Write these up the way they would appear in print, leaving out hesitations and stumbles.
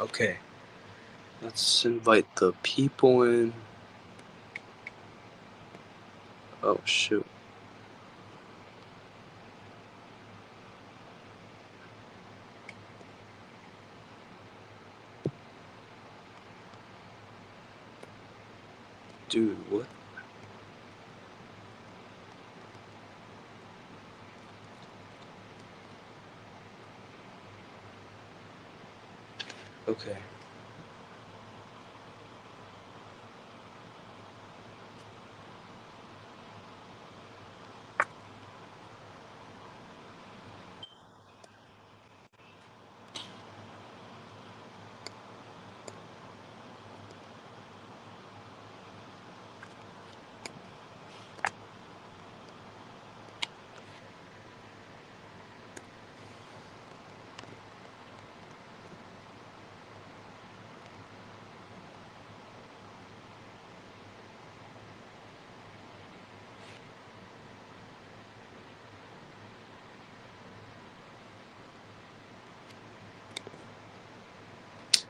Okay. Let's invite the people in. Oh, shoot. Dude, what? Okay.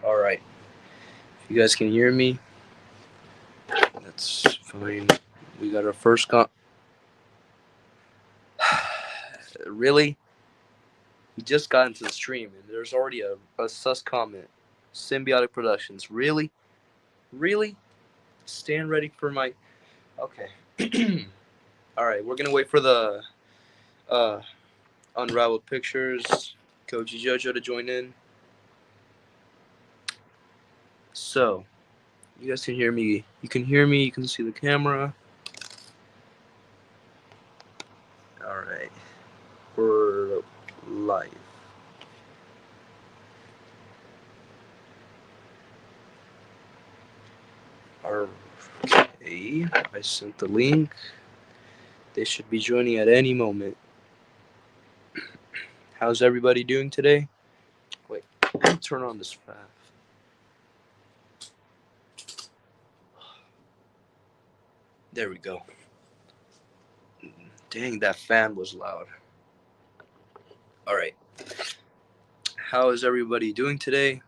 Alright. If you guys can hear me, that's fine. We got our first Really? We just got into the stream and there's already a sus comment. Symbiotic Productions. Really? Really? Stand ready for my. Okay. Alright, we're gonna wait for the Unraveled Pictures, Koji Jojo to join in. So, you guys can hear me. You can hear me, you can see the camera. Alright. We're live. Okay. I sent the link. They should be joining at any moment. How's everybody doing today? Wait, let me turn on this fan. There we go. Dang, that fan was loud. Alright. How is everybody doing today?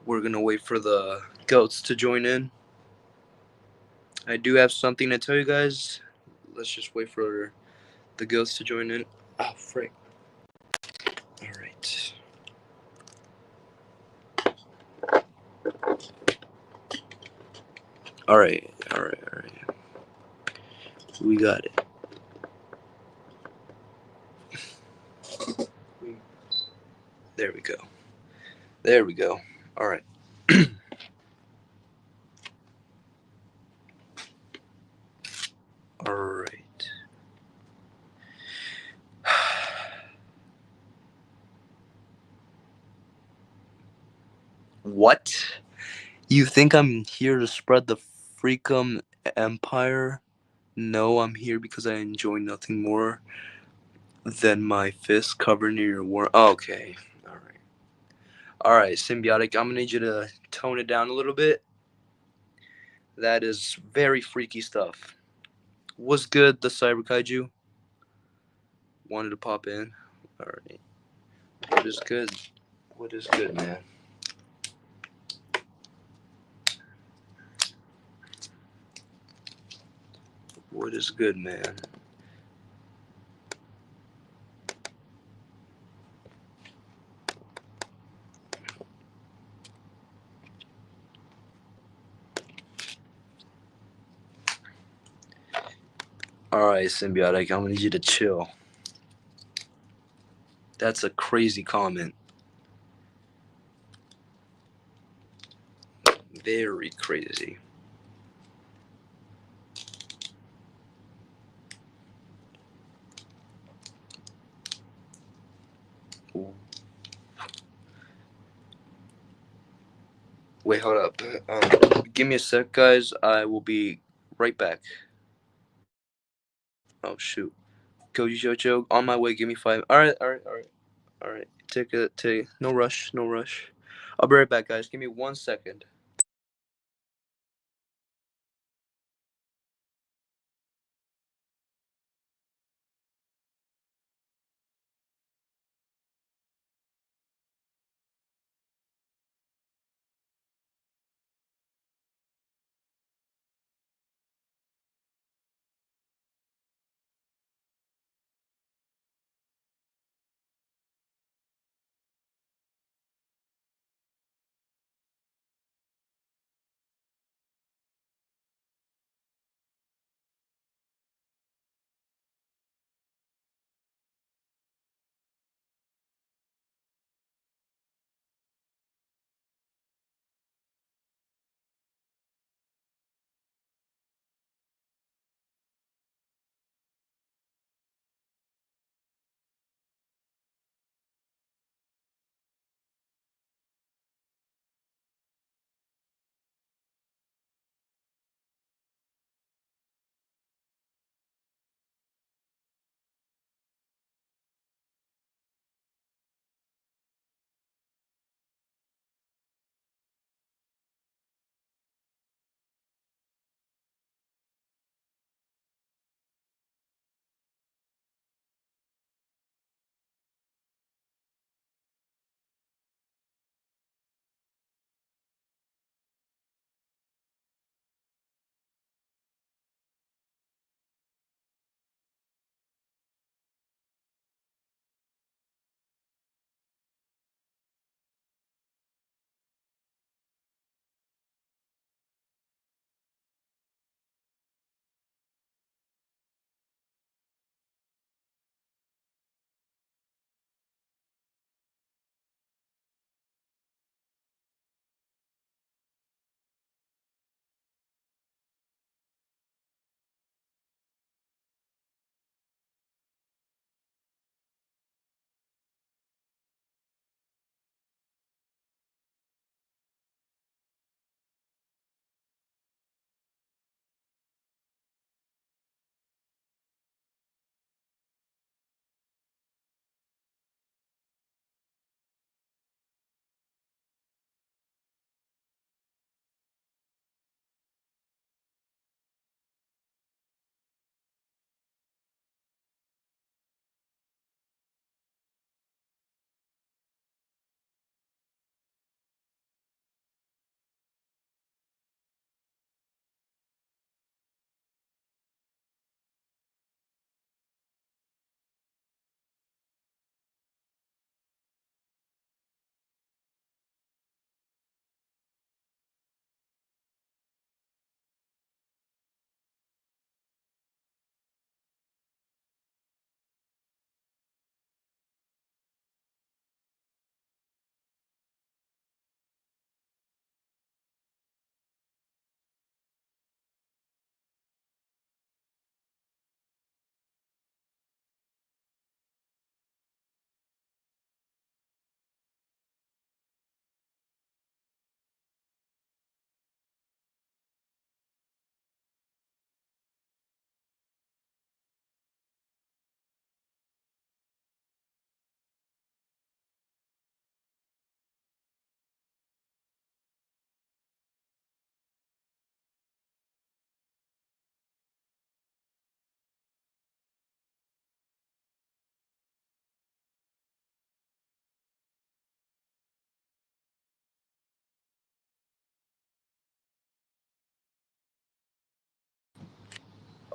We're gonna wait for the goats to join in. I do have something to tell you guys. Let's just wait for the goats to join in. Oh, frick. Alright. Alright. We got it. There we go. Alright. Alright. What? You think I'm here to spread the freakum empire? No, I'm here because I enjoy nothing more than my fist covered in your war. Okay. Alright, Symbiotic, I'm gonna need you to tone it down a little bit. That is very freaky stuff. What's good, the Cyber Kaiju? Wanted to pop in. Alright. What is good? What is good, man? What is good, man? Alright, Symbiotic, I'm gonna need you to chill. That's a crazy comment. Very crazy. Wait, hold up. Give me a sec, guys. I will be right back. Oh, shoot. Koji Jojo, on my way. Give me 5. Alright. Take no rush. I'll be right back, guys. Give me 1 second.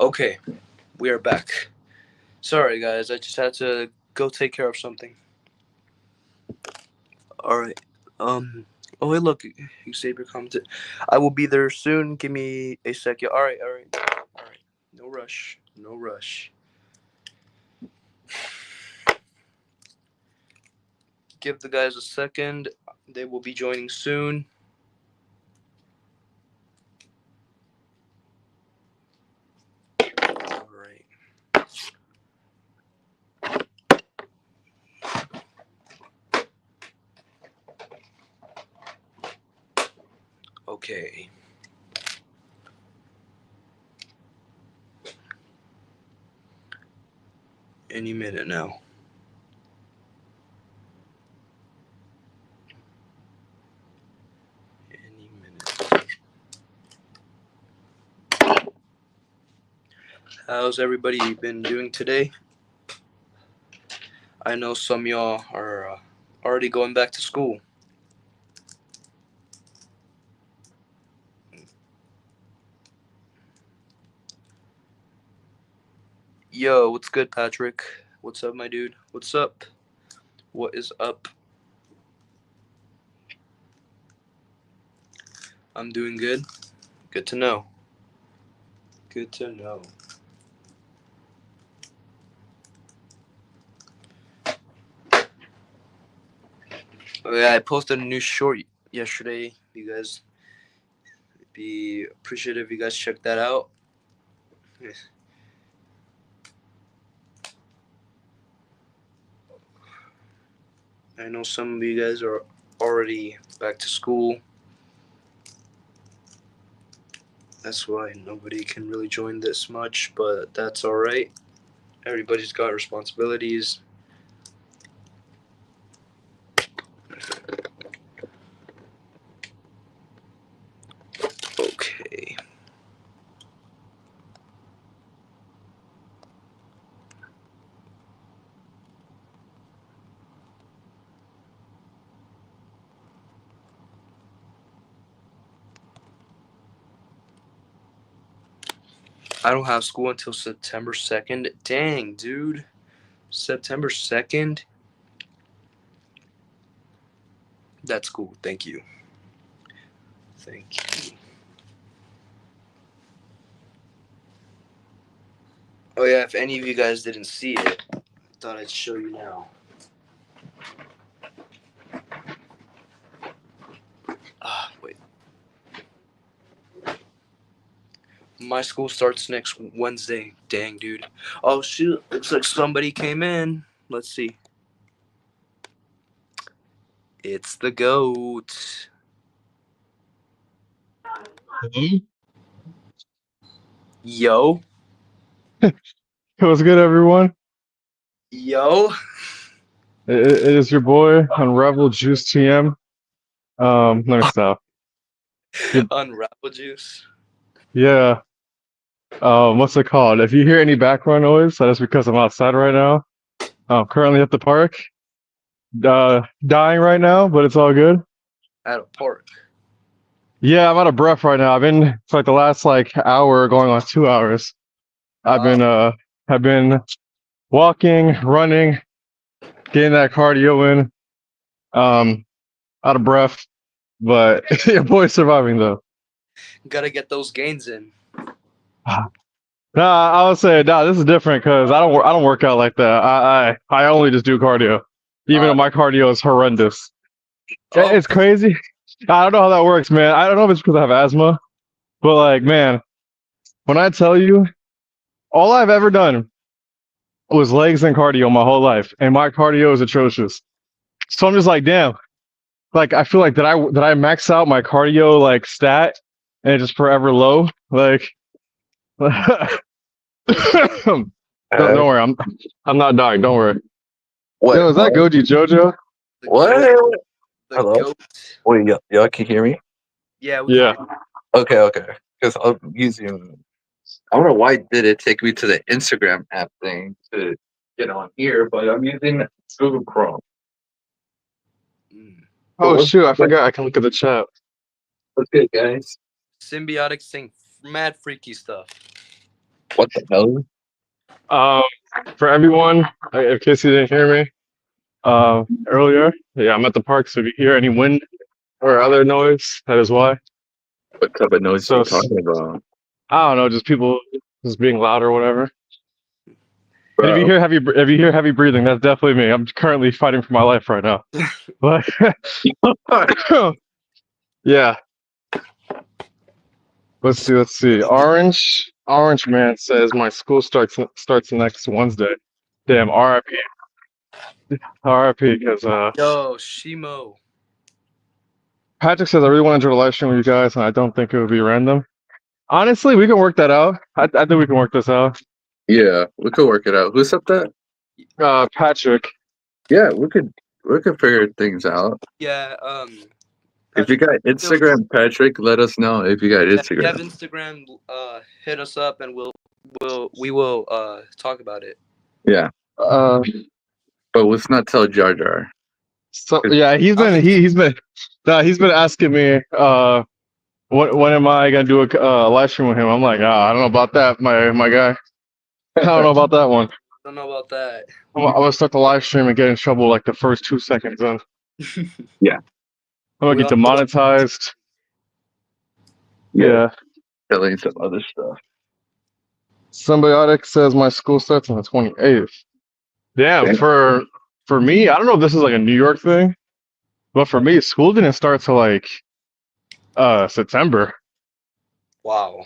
Okay, we are back. Sorry, guys. I just had to go take care of something. All right. Oh, wait, look. Xavier commented. I will be there soon. Give me a second. All right. All right. All right. No rush. No rush. Give the guys a second. They will be joining soon. All right. Okay. Any minute now. Any minute. How's everybody been doing today? I know some of y'all are already going back to school. Yo, what's good, Patrick? What's up, my dude? What's up? What is up? I'm doing good. Good to know. Good to know. Oh, yeah, I posted a new short yesterday. You guys be appreciative if you guys check that out. I know some of you guys are already back to school. That's why nobody can really join this much, but that's alright. Everybody's got responsibilities. Okay. I don't have school until September 2nd. Dang, dude. September 2nd? That's cool. Thank you. Thank you. Oh, yeah, if any of you guys didn't see it, I thought I'd show you now. Wait. My school starts next Wednesday. Dang, dude. Oh, shoot. Looks like somebody came in. Let's see. It's the GOAT. Yo. What's good, everyone? Yo. It is your boy Unravel Juice TM. Let me stop. Unravel juice. Yeah. What's it called? If you hear any background noise, that is because I'm outside right now. I'm currently at the park, dying right now, but it's all good. At a park. Yeah, I'm out of breath right now. It's like the last like hour going on 2 hours. I've Ah. been, uh, have been walking, running, getting that cardio in. Um, Out of breath, but your boy's surviving though. Gotta get those gains in. Nah, I would say, nah, this is different because I don't work out like that. I only just do cardio, even though Uh, my cardio is horrendous. oh, It's crazy. I don't know how that works, man. I don't know if it's because I have asthma, but like, man, when I tell you, all I've ever done was legs and cardio my whole life, and my cardio is atrocious. So I'm just like, damn. Like, I feel like did I max out my cardio like stat, and it's just forever low? Like, don't Uh, worry, I'm not dying. Don't worry. what? Yo, is that Goji Jojo? the GOAT. What? The Hello? GOAT. Wait, y'all can hear me? Yeah, we can Yeah. hear you. Okay. Because I'm using. I don't know why did it take me to the Instagram app thing to get on here, but I'm using Google Chrome. Mm. But Oh shoot, I forgot. I can look at the chat. what's good, guys? Symbiotic saying mad freaky stuff. What the hell? Um, for everyone, in case you didn't hear me, earlier, yeah, I'm at the park. So if you hear any wind or other noise, that is why. What type of noise are So you talking about, I don't know, just people just being loud or whatever. And if you bro? hear heavy breathing, that's definitely me. I'm currently fighting for my life right now. But yeah, let's see. Orange man says my school starts next Wednesday. Damn, RIP, because Yo, Shimo. Patrick says I really want to enjoy the live stream with you guys, and I don't think it would be random. Honestly, we can work that out. I think we can work this out. Yeah, we could work it out. Who said that? Patrick. Yeah, we could figure things out. Yeah. If you got Instagram, Patrick, let us know if you got Yeah, if you have Instagram. Instagram, hit us up and we will talk about it. Yeah, Uh, but let's not tell Jar Jar. so yeah, he's been asking me when am I gonna do a live stream with him? I'm like, I don't know about that, my guy. I don't know about that one. Don't know about that. I'm gonna start the live stream and get in trouble like the first 2 seconds in. Yeah. I'm gonna We get all- demonetized. Yeah. Telling some other stuff. Symbiotic says my school starts on the 28th. Damn, Damn. for me, I don't know if this is like a New York thing, but for me, school didn't start till like September. Wow.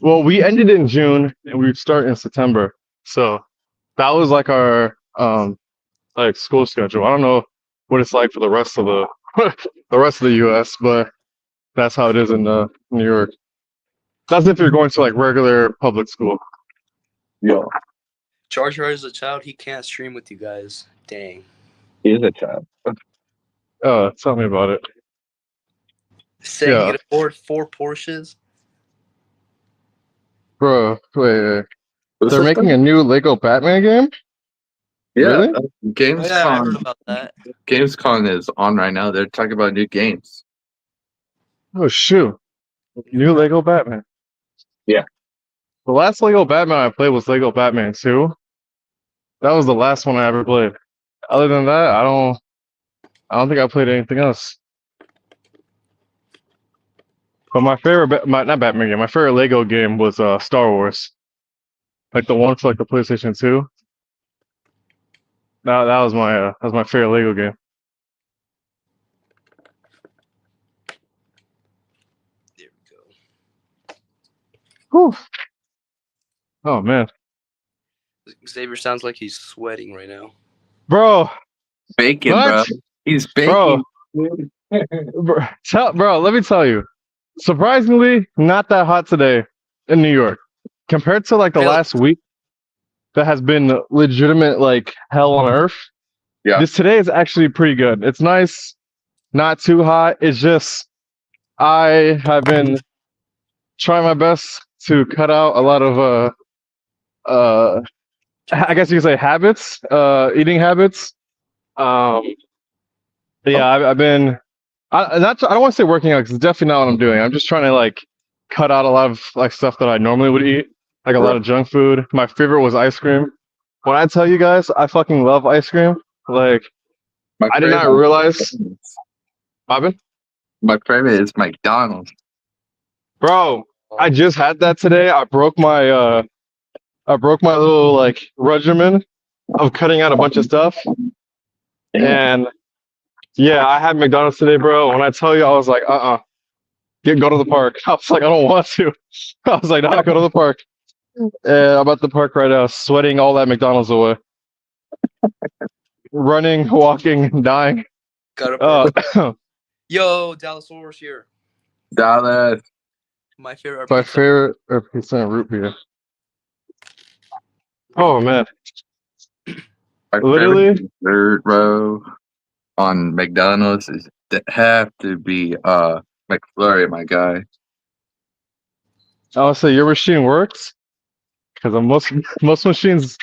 Well, we ended in June and we start in September. So that was like our like school schedule. I don't know what it's like for the rest of the the rest of the US, but that's how it is in New York. That's if you're going to like regular public school. Yo, Jar Jar is a child. He can't stream with you guys. Dang. he is a child. Tell me about it. Saying Yeah. he could afford 4 Porsches. Bro, wait. What's They're this making thing? a new Lego Batman game? Yeah, Really? Oh, yeah, I heard Gamescom. about that. Gamescom is on right now. They're talking about new games. Oh shoot. New Lego Batman. Yeah. The last Lego Batman I played was Lego Batman 2. That was the last one I ever played. Other than that, I don't think I played anything else. But my favorite, not Batman game, my favorite Lego game was Star Wars. Like the one for like the PlayStation 2. That was my favorite Lego game. There we go. Whew. Oh man, Xavier sounds like he's sweating right now. bro, Bacon, What? bro. He's baking. bro, let me tell you. Surprisingly, not that hot today in New York compared to like the Really? last week. That has been legitimate like hell on earth. Yeah. This today is actually pretty good. It's nice, not too hot. It's just I have been trying my best to cut out a lot of I guess you could say habits, eating habits. Yeah, I've been I don't want to say working out because it's definitely not what I'm doing. I'm just trying to like cut out a lot of like stuff that I normally would eat, like a lot of junk food. My favorite was ice cream. When I tell you guys, I fucking love ice cream. Like I did not realize. Bobby? My favorite is McDonald's. Bro, I just had that today. I broke my little like regimen of cutting out a bunch of stuff. And yeah, I had McDonald's today, bro. When I tell you, I was like, go to the park. I was like, I don't want to. I was like, nah, go to the park. And I'm at the park right now, sweating all that McDonald's away. Running, walking, dying. Got Uh, Yo, Dallas Wars here. Dallas. My favorite. my pizza. favorite percent root beer. Oh man, My Literally? favorite dessert, bro, on McDonald's is have to be McFlurry, my guy. I would say your machine works because most machines,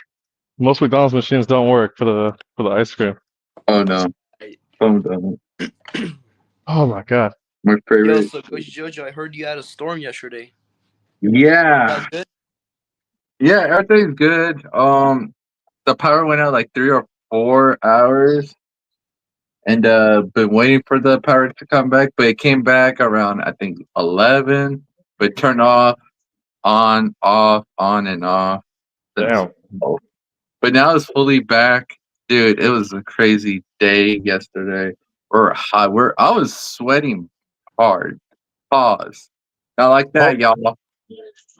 most McDonald's machines don't work for the ice cream. Oh no. Some don't. Oh my god. My Yo, favorite. so Coach Jojo, I heard you had a storm yesterday. Yeah. That was good. Yeah, everything's good. The power went out like 3 or 4 hours, and been waiting for the power to come back, but it came back around I think 11, but turned off, on and off. Since, Damn. but now it's fully back, dude. It was a crazy day yesterday. We're hot. I was sweating hard. Pause. Not like Ho- that, y'all.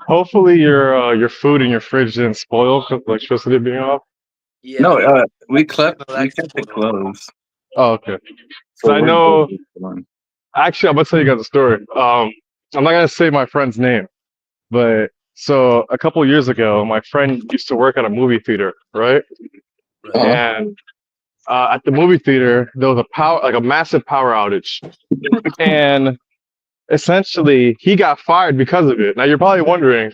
Hopefully your food in your fridge didn't spoil because electricity being off. Yeah, No, we no, kept we that's kept it spoiled. closed, Oh, okay. so So I we're good know. with this one. Actually, I'm gonna tell you guys a story. I'm not gonna say my friend's name, but so a couple years ago, my friend used to work at a movie theater, right? Right. Uh-huh. And at the movie theater, there was a massive power outage, and essentially he got fired because of it. Now you're probably wondering,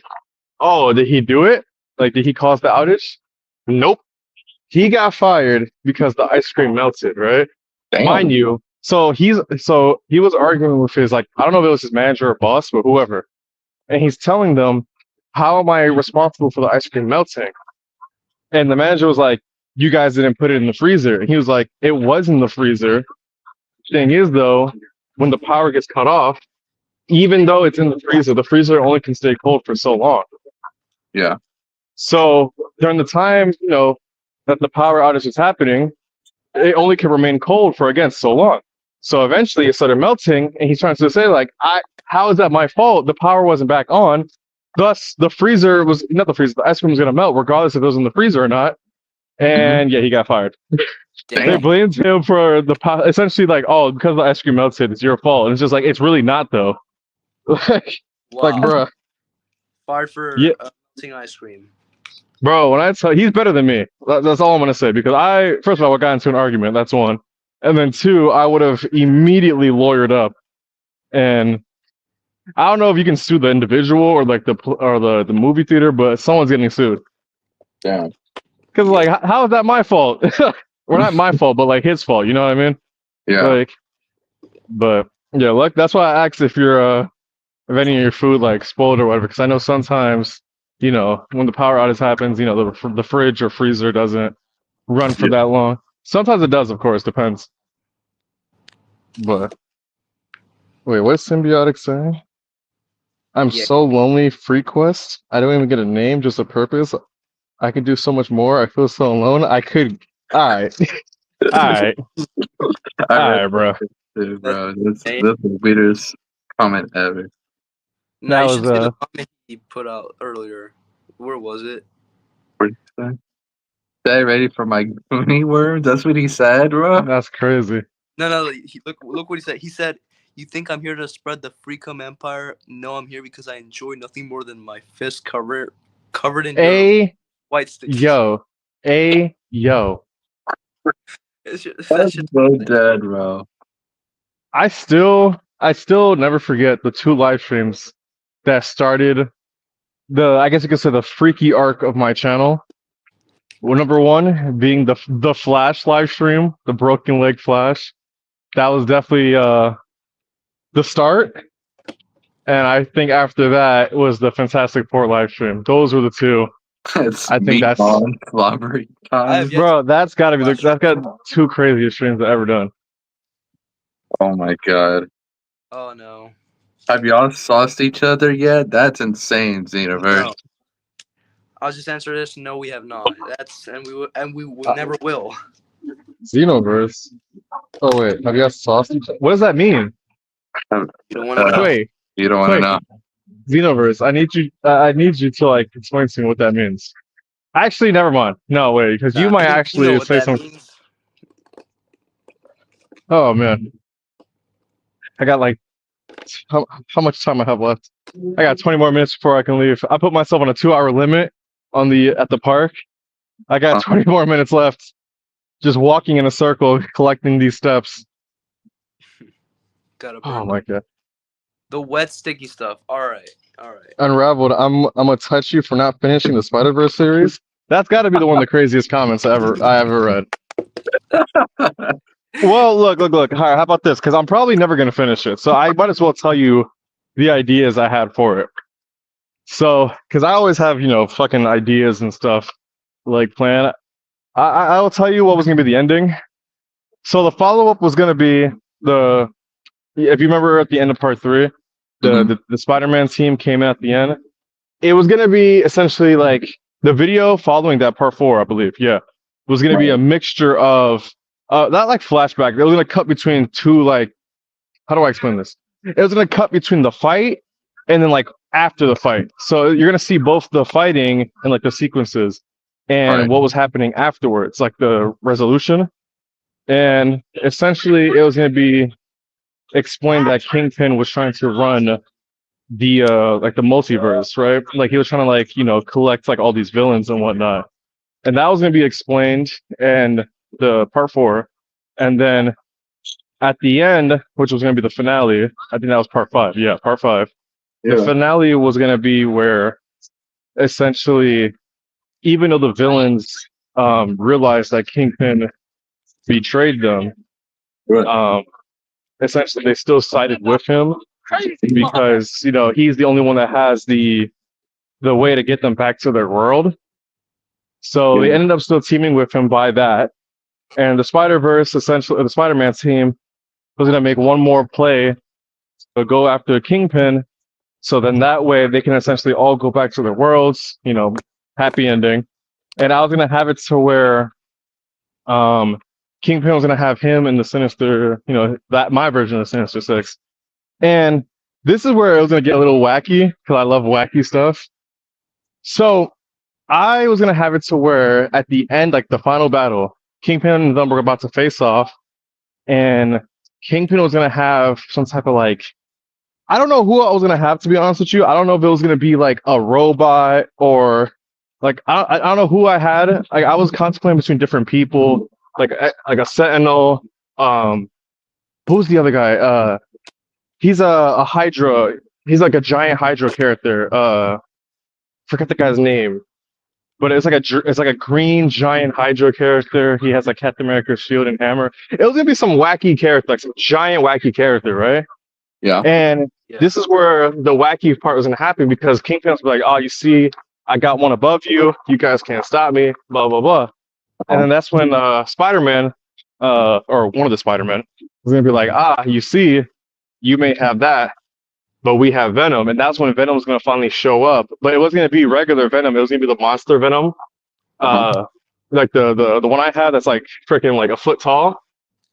oh, did he do it? Like, did he cause the outage? Nope. He got fired because the ice cream melted, right? Mind Damn. you, so he was arguing with his, like, I don't know if it was his manager or boss, but whoever, and he's telling them, "How am I responsible for the ice cream melting?" And the manager was like, "You guys didn't put it in the freezer." And he was like, "It was in the freezer. Thing is, though, when the power gets cut off, even though it's in the freezer only can stay cold for so long. Yeah. So during the time, that the power outage is happening, it only can remain cold for again so long. So eventually it started melting, and he's trying to say like, how is that my fault? The power wasn't back on. Thus, the freezer was not the freezer. The ice cream was gonna melt regardless if it was in the freezer or not. And yeah, he got fired. They Damn. blamed him for the essentially like, oh, because the ice cream melted, it's your fault. And it's just like it's really not though. like, Wow. bruh, Fired for yeah, melting ice cream. bro. When I tell he's better than me. That's all I'm gonna say because first of all, I got into an argument. That's one, and then two, I would have immediately lawyered up. And I don't know if you can sue the individual or like the movie theater, but someone's getting sued. Damn. Because Yeah. like, how is that my fault? Well, not my fault, but like his fault. You know what I mean? Yeah. Like, but yeah, look, that's why I asked if if any of your food like spoiled or whatever. Because I know sometimes, when the power outage happens, the fridge or freezer doesn't run for Yeah. that long. Sometimes it does, of course, depends. But wait, what's Symbiotic saying? I'm Yeah. so lonely. Free quest. I don't even get a name, just a purpose. I can do so much more. I feel so alone. I could. All right, all right, all I read right, bro. that too, That's bro. That's insane. the weirdest comment ever. No, That you was should see the comment he put out earlier. Where was it? What did he say? Stay ready for my goonie worms. That's what he said, bro. that's crazy. No. Look what he said. He said, "You think I'm here to spread the Freecom Empire? No, I'm here because I enjoy nothing more than my fist covered in your white sticky." Yo, yo. It's just, That's that's just so dead, bro. I still never forget the two live streams that started I guess you could say the freaky arc of my channel. Well, number one being the Flash live stream, the broken leg Flash. That was definitely the start. And I think after that was the Fantastic Four live stream. Those were the two. It's I think that's meatball and slobbery I have time. yet bro. That's got to be Flash. that's got two craziest streams I've ever done. Oh my god. Oh no. Have y'all sauced each other yet? That's insane, Xenoverse. No. I'll just answer this. No, we have not. We will never will. Xenoverse. Oh wait, have you guys sausage? What does that mean? You don't want to know. Wait, You don't want to wait. know. Xenoverse. I need you to like explain to me what that means. Actually, never mind. No, wait, because you Nah, might you know actually what say that something. means. Oh man, I got like how much time I have left? I got 20 more minutes before I can leave. I put myself on a 2-hour limit at the park. I got 20 more minutes left, just walking in a circle, collecting these steps. Gotta Oh burn my god. the wet sticky stuff. All right. Unraveled. I'm gonna touch you for not finishing the Spider-Verse series. That's got to be one of the craziest comments I ever read. Well, look. All right, how about this? Because I'm probably never gonna finish it, so I might as well tell you the ideas I had for it. So, because I always have, fucking ideas and stuff like planned. I'll tell you what was gonna be the ending. So the follow up was gonna be the if you remember at the end of part three, Mhm. the Spider-Man team came in at the end. It was gonna be essentially like the video following that part four, I believe. Yeah, was gonna be a Right. mixture of not like flashback. It was gonna cut between two like how do I explain this? It was gonna cut between the fight and then like after the fight. So you're gonna see both the fighting and like the sequences and Right. what was happening afterwards, like the resolution. And essentially, it was gonna be explained that Kingpin was trying to run the like the multiverse, right? Like he was trying to like collect like all these villains and whatnot, and that was gonna be explained in the part four, and then at the end, which was gonna be the finale, I think that was part five. Yeah, part five. The Yeah. finale was gonna be where essentially, even though the villains realized that Kingpin betrayed them, Right. essentially they still sided with him because he's the only one that has the way to get them back to their world. So they Yeah. ended up still teaming with him by that. And the Spider Verse, essentially, the Spider Man team was gonna make one more play to go after Kingpin. So then that way they can essentially all go back to their worlds. Happy ending. And I was gonna have it to where um, Kingpin was gonna have him in the Sinister, that my version of the Sinister Six. And this is where it was gonna get a little wacky because I love wacky stuff. So I was gonna have it to where at the end, like the final battle, Kingpin and them were about to face off, and Kingpin was gonna have some type of like I don't know who I was gonna have to be honest with you. I don't know if it was gonna be like a robot or like I don't know who I had. Like I was contemplating between different people, like a Sentinel. Who's the other guy? He's a Hydra. He's like a giant Hydra character. Forget the guy's name. But it's like a green giant Hydra character. He has like Captain America's shield and hammer. It was gonna be some wacky character, like some giant wacky character, right? Yeah. And Yeah. this is where the wacky part was gonna happen because Kingpin was like, "Oh, you see, I got one above you. You guys can't stop me." Blah blah blah. And then that's when Spider-Man, or one of the Spider-Men, was gonna be like, "Ah, you see, you may have that, but we have Venom," and that's when Venom was gonna finally show up. But it wasn't gonna be regular Venom; it was gonna be the monster Venom, like the one I had that's like freaking like a foot tall.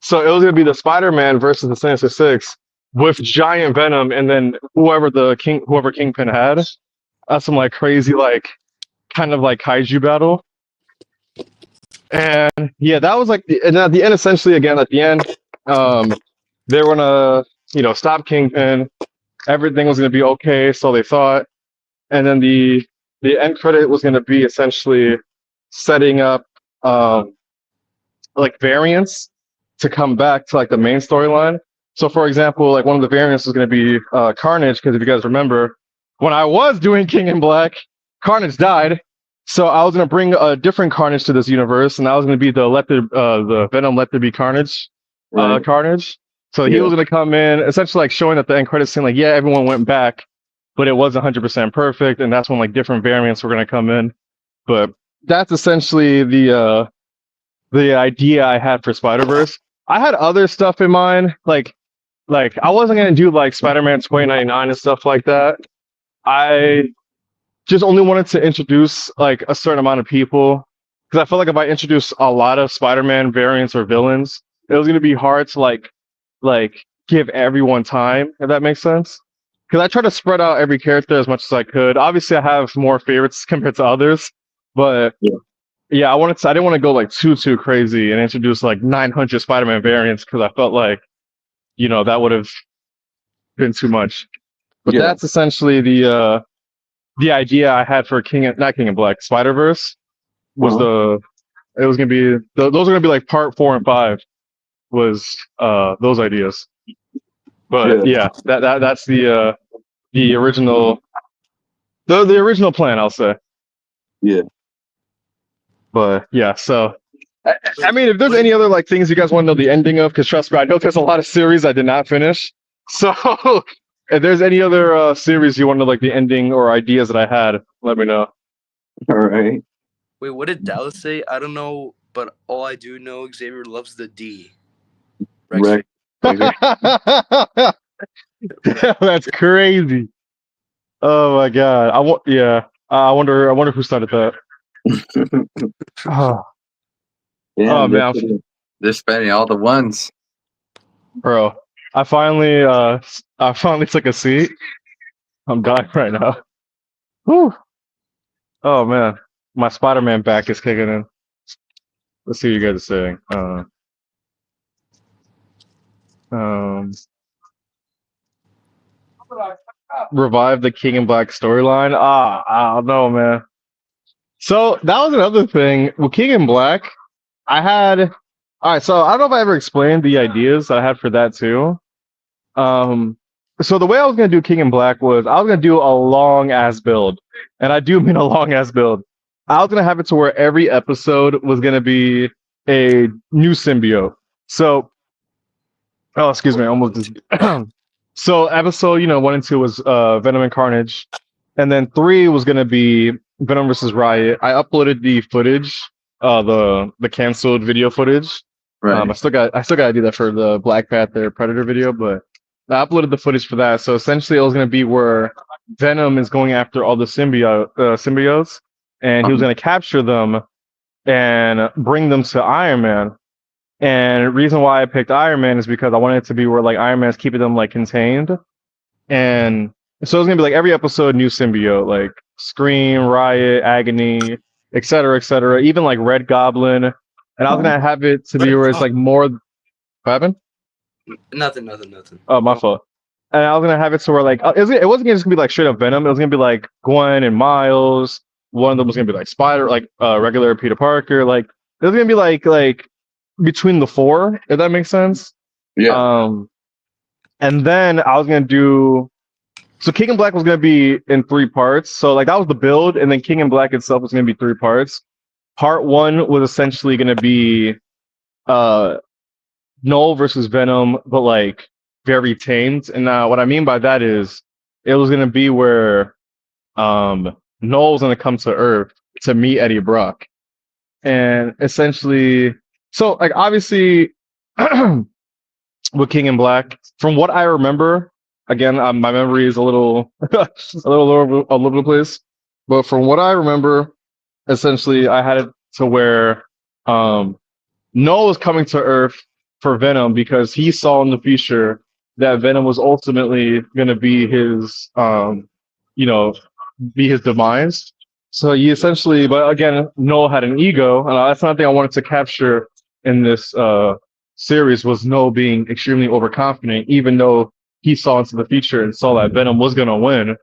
So it was gonna be the Spider-Man versus the Sinister Six with giant Venom, and then whoever Kingpin had, that's some like crazy like kind of like kaiju battle. And yeah, that was like, and at the end, essentially, again at the end, they were gonna stop Kingpin. Everything was gonna be okay, so they thought. And then the end credit was gonna be essentially setting up like variants to come back to like the main storyline. So for example, like one of the variants is going to be Carnage, because if you guys remember, when I was doing King in Black, Carnage died. So I was going to bring a different Carnage to this universe, and I was going to be the Venom Let There Be Carnage Right. Carnage. So he Yeah. was going to come in, essentially like showing at the end credits scene, like, yeah, everyone went back, but it wasn't 100% perfect, and that's when like different variants were going to come in. But that's essentially the idea I had for Spider Verse. I had other stuff in mind, like I wasn't gonna do like Spider-Man 2099 and stuff like that. I just only wanted to introduce like a certain amount of people because I felt like if I introduce a lot of Spider-Man variants or villains, it was gonna be hard to like give everyone time, if that makes sense. Because I try to spread out every character as much as I could. Obviously, I have more favorites compared to others, but Yeah. yeah, I didn't want to go like too crazy and introduce like 900 Spider-Man variants because I felt like that would have been too much. But Yeah. that's essentially the idea I had for not King of Black, Spider-Verse was it was gonna be those are gonna be like part 4 and 5 was those ideas. But yeah, that's the original the original plan, I'll say. Yeah. But yeah, so I mean, if there's any other like things you guys want to know the ending of, because trust me, I know there's a lot of series I did not finish. So If there's any other series you want to like the ending or ideas that I had, let me know. All right. Wait, what did Dallas say? I don't know, but all I do know, Xavier loves the D. Rex. That's crazy. Oh my god. I wonder who started that. Oh, Yeah, oh man, they're spending all the ones. bro. I finally took a seat. I'm dying right now. Whew. Oh man. My Spider-Man back is kicking in. Let's see what you guys are saying. Um revive the King in Black storyline. I don't know, man. So that was another thing with King in Black. I had all right. So I don't know if I ever explained the ideas that I had for that too. So the way I was gonna do King in Black was I was gonna do a long ass build, and I do mean a long ass build. I was gonna have it to where every episode was gonna be a new symbiote. So, oh, excuse me, I almost just. So episode, 1 and 2 was Venom and Carnage, and then 3 was gonna be Venom versus Riot. I uploaded the footage, the canceled video footage. Right. I still gotta do that for the Black Panther Predator video, but I uploaded the footage for that. So essentially, it was gonna be where Venom is going after all the symbiotes, and he was gonna capture them and bring them to Iron Man. And the reason why I picked Iron Man is because I wanted it to be where like Iron Man's keeping them like contained. And so it's gonna be like every episode new symbiote, like Scream, Riot, Agony, etc., etc. Even like Red Goblin. And I was gonna have it to be where it's like more. What happened? Nothing. Oh, my fault. And I was gonna have it to where like it wasn't just gonna be like straight up Venom. It was gonna be like Gwen and Miles. One of them was gonna be like Spider, like regular Peter Parker. Like it was gonna be like between the four, if that makes sense. Yeah. And then I was gonna do. So King in Black was gonna be in 3 parts. So like that was the build, and then King in Black itself was gonna be 3 parts. Part 1 was essentially gonna be Null versus Venom, but like very tamed. And what I mean by that is it was gonna be where Null's gonna come to Earth to meet Eddie Brock. And essentially so like obviously with King in Black, from what I remember, again, my memory is a little all over the place. But from what I remember, essentially I had it to where Null was coming to Earth for Venom because he saw in the future that Venom was ultimately going to be his, be his demise. So he essentially, but again, Null had an ego, and that's another thing I wanted to capture in this series was Null being extremely overconfident, even though he saw into the future and saw that Venom was going to win.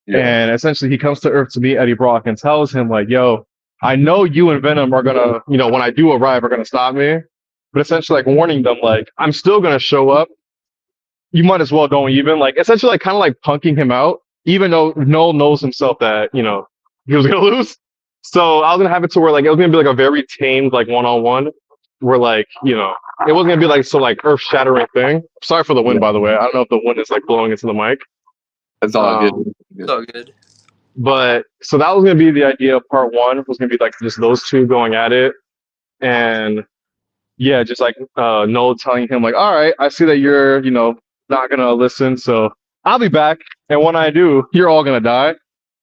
Yeah. And essentially, he comes to Earth to meet Eddie Brock and tells him, like, yo, I know you and Venom are going to, when I do arrive, are going to stop me. But essentially, like, warning them, like, I'm still going to show up. You might as well don't even, like, essentially, like, kind of like punking him out, even though Null knows himself that, he was going to lose. So I was going to have it to where, like, it was going to be, like, a very tamed, like, one-on-one where, like, it wasn't going to be, like, so, like, earth-shattering thing. Sorry for the wind, by the way. I don't know if the wind is, like, blowing into the mic. It's all good. It's all good. But so that was going to be the idea of part 1 was going to be like just those two going at it. And yeah, just like Null telling him like, all right, I see that you're, not going to listen. So I'll be back. And when I do, you're all going to die.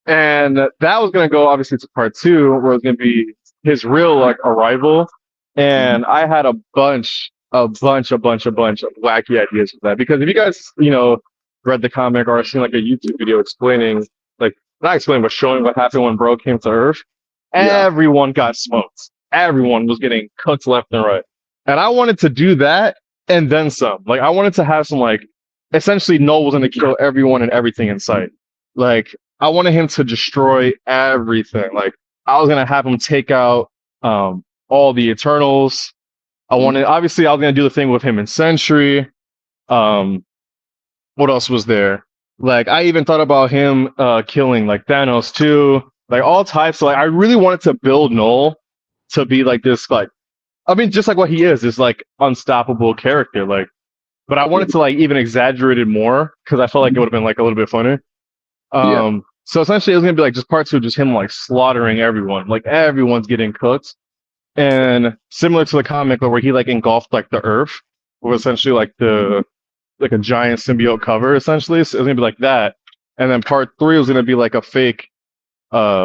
And that was going to go obviously to part 2 where it was going to be his real like arrival. And I had a bunch of wacky ideas for that. Because if you guys, read the comic or seen like a YouTube video explaining, like not explaining, but showing what happened when Bro came to Earth, everyone got smoked. Everyone was getting cooked left and right. And I wanted to do that and then some. Like I wanted to have some like essentially Null was gonna kill everyone and everything in sight. Like I wanted him to destroy everything. Like I was gonna have him take out all the Eternals. Obviously I was gonna do the thing with him in Sentry. What else was there? Like I even thought about him killing like Thanos too, like all types. So like I really wanted to build Null to be like this, like I mean, just like what he is, this like unstoppable character. Like but I wanted to like even exaggerate it more because I felt like it would have been like a little bit funny. So essentially, it was gonna be like just part two, just him like slaughtering everyone, like everyone's getting cooked, and similar to the comic where he like engulfed like the Earth, was essentially like the like a giant symbiote cover essentially. So it was gonna be like that, and then part three was gonna be like a fake,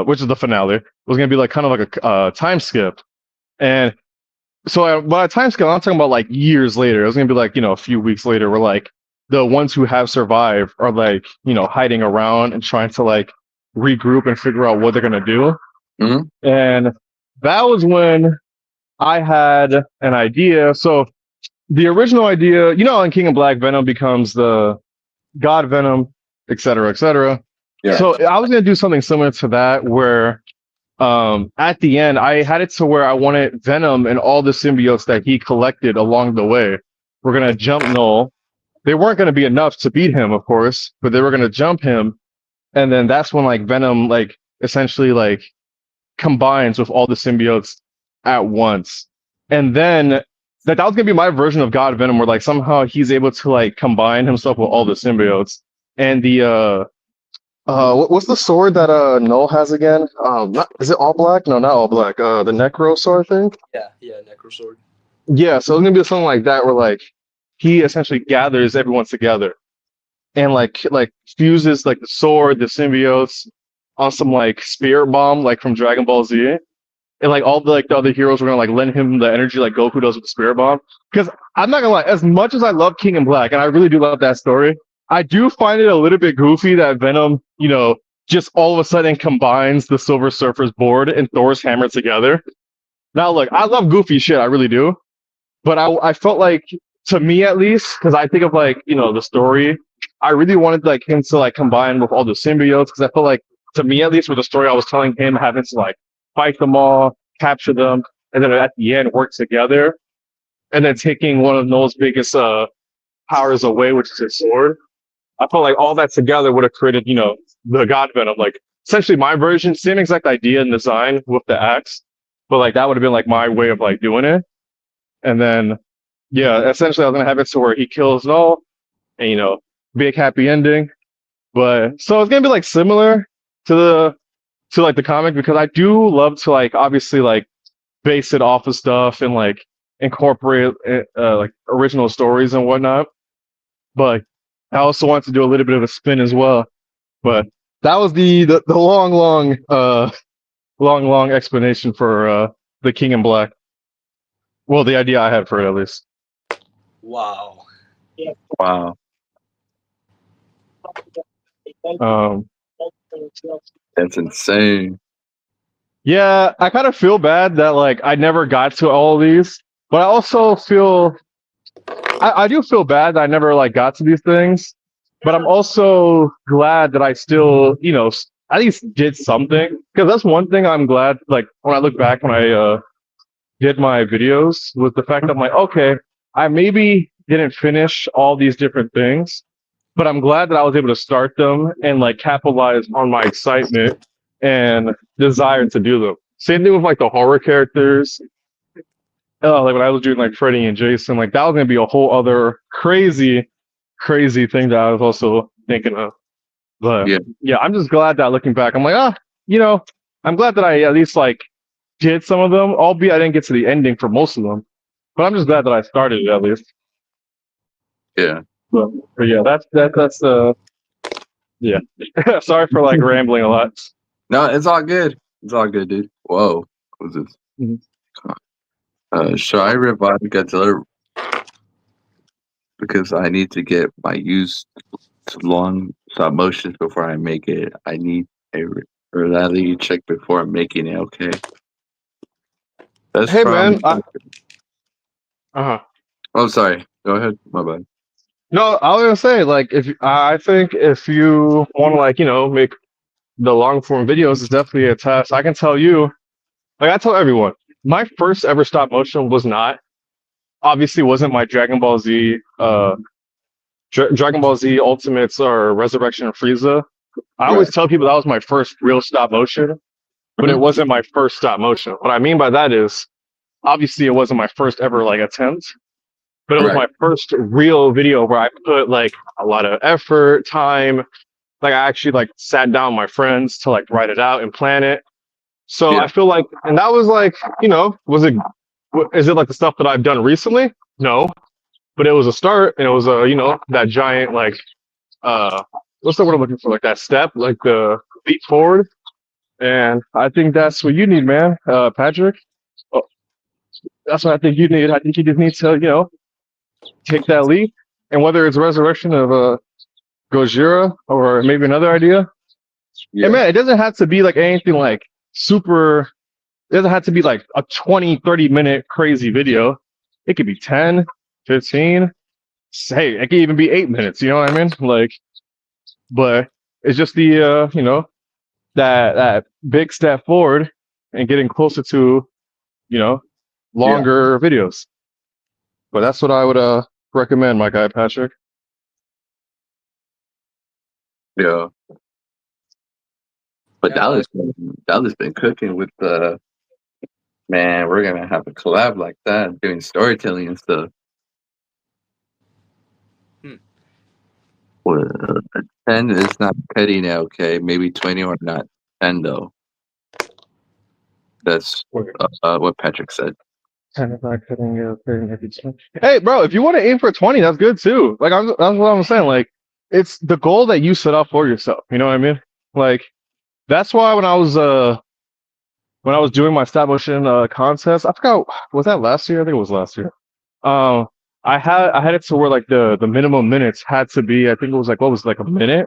which is the finale. It was gonna be like kind of like a time skip, and so by time skip, I'm talking about like years later. It was gonna be like a few weeks later, where like the ones who have survived are like hiding around and trying to like regroup and figure out what they're gonna do. Mhm. And that was when I had an idea. So the original idea, in King of Black, Venom becomes the God Venom, et cetera, et cetera. Yeah. So I was gonna do something similar to that, where at the end I had it to where I wanted Venom and all the symbiotes that he collected along the way were gonna jump Null. They weren't gonna be enough to beat him, of course, but they were gonna jump him, and then that's when like Venom like essentially like combines with all the symbiotes at once. And then that was gonna be my version of God Venom, where like somehow he's able to like combine himself with all the symbiotes. And the what's the sword that Null has again? Is it all black? No, not all black. The Necro sword thing. Yeah, Necrosword. Yeah, so it's gonna be something like that, where like he essentially gathers everyone together and like fuses like the sword, the symbiotes on some like spirit bomb, like from Dragon Ball Z. And like all the other heroes were gonna like lend him the energy like Goku does with the spirit bomb. Because I'm not gonna lie, as much as I love King in Black, and I really do love that story, I do find it a little bit goofy that Venom, just all of a sudden combines the Silver Surfer's board and Thor's hammer together. Now look, I love goofy shit, I really do. But I felt like, to me at least, because I think of like, the story, I really wanted like him to like combine with all the symbiotes, because I felt like, to me at least, with the story I was telling him, having to like fight them all, capture them, and then at the end work together, and then taking one of Noel's biggest powers away, which is his sword. I felt like all that together would have created, the God Venom, like essentially my version, same exact idea and design with the axe, but like that would have been like my way of like doing it. And then, yeah, essentially I was gonna have it to where he kills Null, and big happy ending. But so it's gonna be like similar to like the comic, because I do love to like obviously like base it off of stuff and like incorporate like original stories and whatnot. But I also want to do a little bit of a spin as well. But that was the long explanation for the King in Black. Well, the idea I had for it, at least. Wow. Wow. That's insane. Yeah, I kind of feel bad that like I never got to all of these, but I also feel I do feel bad that I never like got to these things. But I'm also glad that I still, at least did something, because that's one thing I'm glad. Like when I look back when I did my videos, was the fact that I'm like, okay, I maybe didn't finish all these different things, but I'm glad that I was able to start them and like capitalize on my excitement and desire to do them. Same thing with like the horror characters. Like when I was doing like Freddy and Jason, like that was gonna be a whole other crazy thing that I was also thinking of. But yeah, I'm just glad that looking back, I'm like, I'm glad that I at least like did some of them, albeit I didn't get to the ending for most of them. But I'm just glad that I started it at least. Yeah. But yeah, that's yeah. Sorry for like rambling a lot. No, it's all good. It's all good, dude. Whoa. What's this? Mhm. Should I revive Godzilla? Because I need to get my used long stop motions before I make it. I need a reality check before making it, okay? That's Hey from... man, uh-huh. Oh, sorry. Go ahead. My bad. No, I was gonna say, like, I think if you want to, like, make the long form videos, it's definitely a test. I can tell you, like, I tell everyone, my first ever stop motion obviously wasn't my Dragon Ball Z, Dragon Ball Z Ultimates or Resurrection of Frieza. I always tell people that was my first real stop motion, but it wasn't my first stop motion. What I mean by that is, obviously, it wasn't my first ever like attempt. but it was Right. my first real video where I put like a lot of effort, time. Like I actually like sat down with my friends to like write it out and plan it. So I Yeah. feel like, and that was like, is it like the stuff that I've done recently? No, but it was a start, and it was that giant like, what's the word I'm looking for? Like that step, like the leap forward. And I think that's what you need, man, Patrick. Oh, that's what I think you need. I think you just need to, take that leap. And whether it's resurrection of Gojira or maybe another idea, Yeah. and man, it doesn't have to be like anything like super. It doesn't have to be like a 20, 30-minute crazy video. It could be 10, 15. Hey, it could even be 8 minutes. You know what I mean? Like, but it's just the that big step forward and getting closer to longer videos. But that's what I would recommend, my guy Patrick. Yeah. But Yeah, Dallas been cooking with the man. We're gonna have a collab like that, doing storytelling and stuff. Hmm. Well, 10 is not cutting it, okay? Maybe 20 or not 10 though. That's what Patrick said. Hey, bro, if you want to aim for 20, that's good too. Like, that's what I'm saying. Like, it's the goal that you set up for yourself. You know what I mean? Like, that's why when I was doing my stop motion contest, I forgot, was that last year? I think it was last year. I had it to where like the minimum minutes had to be, I think it was like, what was it, like a minute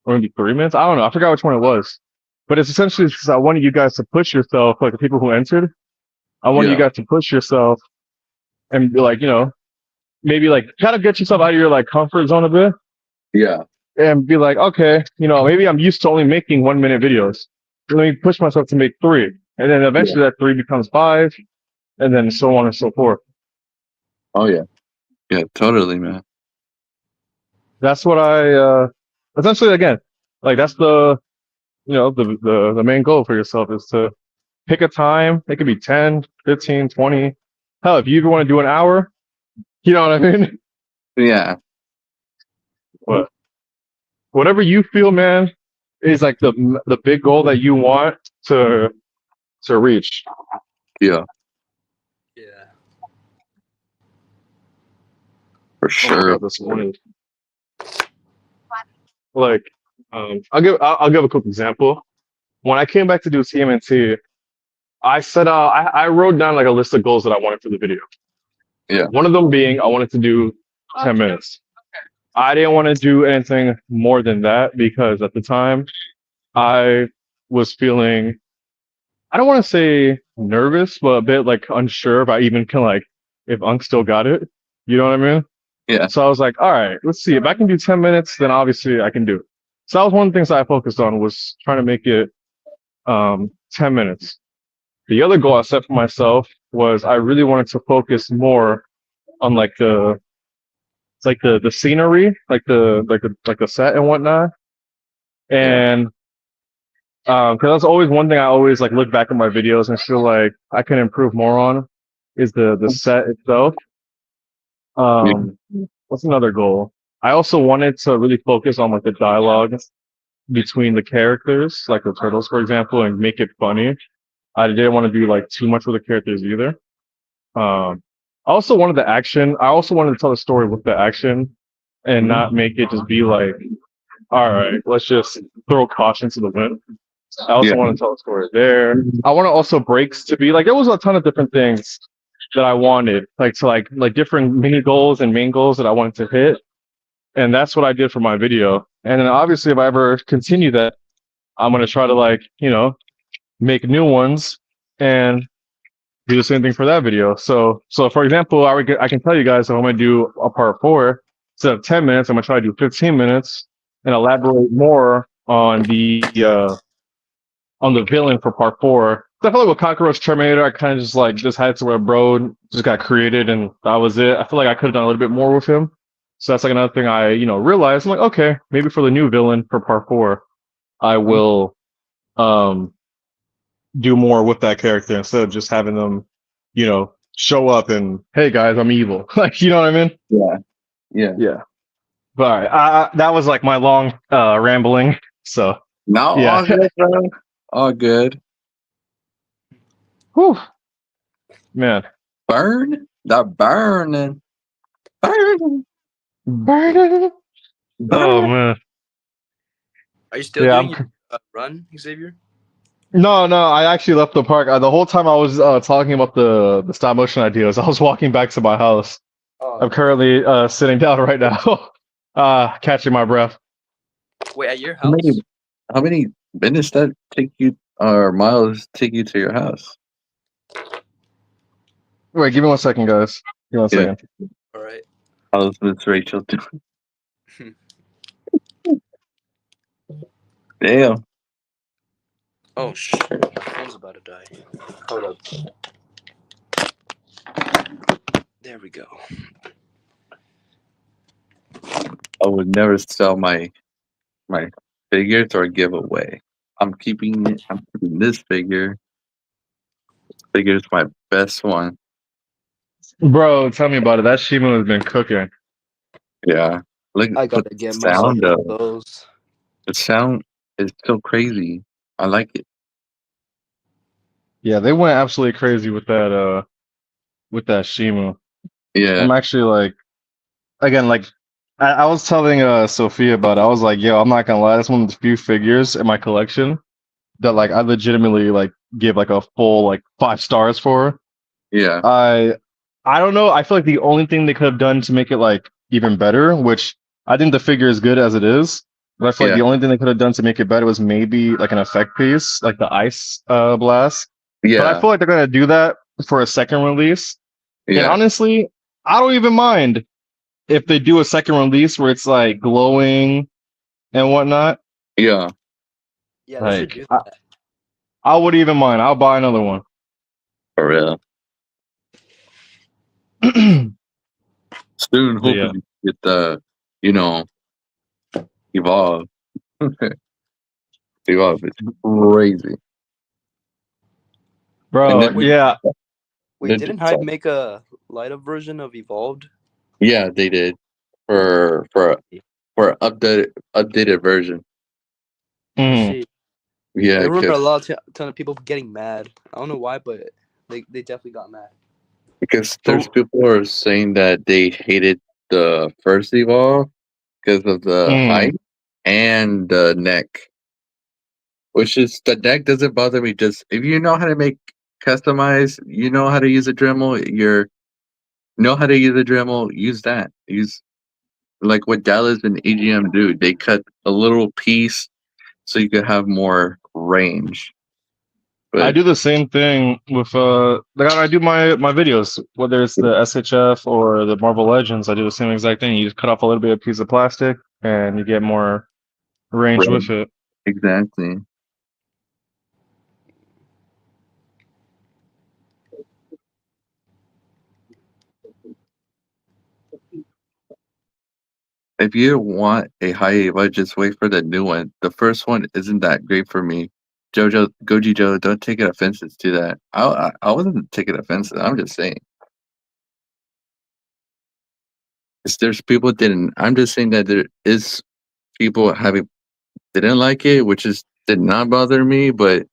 or maybe 3 minutes? I don't know. I forgot which one it was. But it's essentially because I wanted you guys to push yourself, like the people who entered. I wanted you Yeah. guys to push yourself and be like, maybe like kind of get yourself out of your like comfort zone a bit Yeah. and be like, okay, maybe I'm used to only making 1 minute videos. Let me push myself to make 3. And then eventually that 3 becomes 5, and then so on and so forth. Oh yeah. Yeah, totally, man. That's what I essentially, again, like that's the the main goal for yourself is to pick a time. It could be 10, 15, 20. Hell, if you even want to do an hour, you know what I mean? Yeah. But whatever you feel, man, is like the big goal that you want to reach. Yeah. yeah. For Oh my sure. God, this morning. Like, I'll give a quick example. When I came back to do TMNT, I set out I wrote down like a list of goals that I wanted for the video. Yeah. One of them being I wanted to do 10 minutes. I didn't want to do anything more than that because at the time I was feeling, I don't want to say nervous, but a bit like unsure if I even can like, if Unk still got it. You know what I mean? Yeah. So I was like, all right, let's see. If I can do 10 minutes, then obviously I can do it. So that was one of the things that I focused on was trying to make it 10 minutes. The other goal I set for myself was I really wanted to focus more on like the scenery, like the set and whatnot. And because that's always one thing I always like look back at my videos and feel like I can improve more on is the set itself. What's another goal? I also wanted to really focus on like the dialogue between the characters, like the turtles, for example, and make it funny. I didn't want to do like too much with the characters either. I also wanted the action. I also wanted to tell the story with the action and not make it just be like, all right, let's just throw caution to the wind. I also want to tell a story there. I want to also breaks to be like, there was a ton of different things that I wanted, like to like different mini goals and main goals that I wanted to hit. And that's what I did for my video. And then obviously if I ever continue that, I'm going to try to like, make new ones and do the same thing for that video. So for example, I can tell you guys if I'm going to do a part 4, instead of 10 minutes, I'm going to try to do 15 minutes and elaborate more on the villain for part 4. So I feel like with Cockroach Terminator, I kind of just had it to where bro just got created and that was it. I feel like I could have done a little bit more with him. So that's like another thing I, realized. I'm like, okay, maybe for the new villain for part 4, I will do more with that character instead of just having them, show up and hey guys, I'm evil. Like you know what I mean? Yeah. Yeah. Yeah. But all right, that was like my long rambling. So No, all yeah. good, bro. All good. Whew, man. Burn the burning. Burn. Burn. Oh Burn. man. Are you still Yeah. doing your run, Xavier? No, no. I actually left the park. The whole time I was talking about the stop motion ideas, I was walking back to my house. Oh, I'm currently sitting down right now, catching my breath. wait, at your How many house? how many minutes that take you or miles take you to your house? Wait, give me 1 second, guys. Give me one Yeah. second. All right. How's Miss Rachel doing? Damn. Oh shit, my phone's about to die. Hold up. There we go. I would never sell my figures or give away. I'm keeping this figure. Figure's my best one. Bro, tell me about it. That Shima has been cooking. Yeah. Look I but gotta the get myself sound one of of those. the sound is so crazy. I like it. Yeah, they went absolutely crazy with that Shima. Yeah. I'm actually like again like I was telling Sophia about it. I was like, yo, I'm not gonna lie, that's one of the few figures in my collection that like I legitimately like give like a full like 5 stars for. Yeah. I don't know. I feel like the only thing they could have done to make it like even better, which I think the figure is good as it is, but I feel like Yeah. the only thing they could have done to make it better was maybe like an effect piece, like the ice blast. But I Yeah. feel like they're gonna do that for a second release. And Yeah. honestly, I don't even mind if they do a second release where it's like glowing and whatnot. Yeah. Yeah, they should Like do that. I wouldn't even mind. I'll buy another one. For real. Soon But yeah, hopefully get the evolve. Evolve is crazy. And bro. then Wait, Yeah, wait, didn't Hive make a light up version of Evolved? yeah, they did for updated version. I mhm. see. I Yeah, remember a because ton of people getting mad. I don't know why, but they definitely got mad. there's people who are saying that they hated the first evolve because of the Mm. height and the neck. Which is the neck doesn't bother me. Just if you know how to make customize, you know how to use a Dremel. Know how to use a Dremel. Use that. Use like what Dallas and EGM do. They cut a little piece so you could have more range. I But do the same thing with like I do my videos, whether it's the SHF or the Marvel Legends. I do the same exact thing. You just cut off a little bit of piece of plastic, and you get more range right, with it. exactly. If you want a high budget, just wait for the new one. The first one isn't that great for me. Goji Joe, don't take it offensive to that. I wasn't taking offensive. I'm just saying. There's people didn't. I'm just saying that there is people having didn't like it, which is did not bother me, but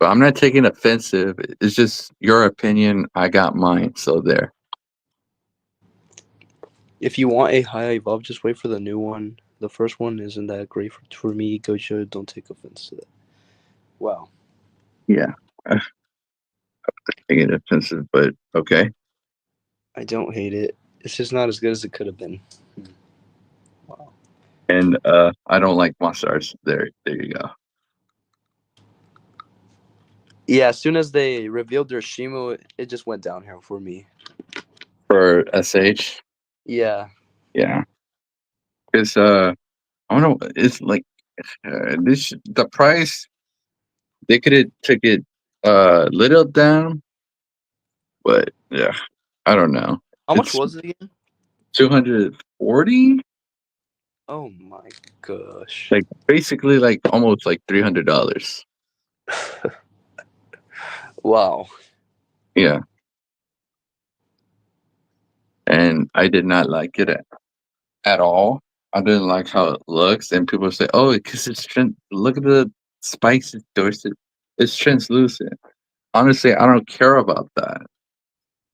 I'm not taking offensive. It's just your opinion. I got mine, so there. If you want a high Evolve, just wait for the new one. The first one isn't that great for me. Gojo, don't take offense to that. Wow. Yeah, I'm taking offensive, but okay. I don't hate it. It's just not as good as it could have been. Wow. And I don't like Monstars. There you go. Yeah, as soon as they revealed their Shimo, it just went downhill for me. For SH, Yeah. yeah, because I don't know. It's like this the price they could have took it little down, but yeah, I don't know. How much It's was it again? 240, Oh my gosh. like basically like almost like $300. Wow. Yeah, and I did not like it at all. I didn't like how it looks, and people say, "Oh, because look at the spikes, it's translucent." Honestly, I don't care about that.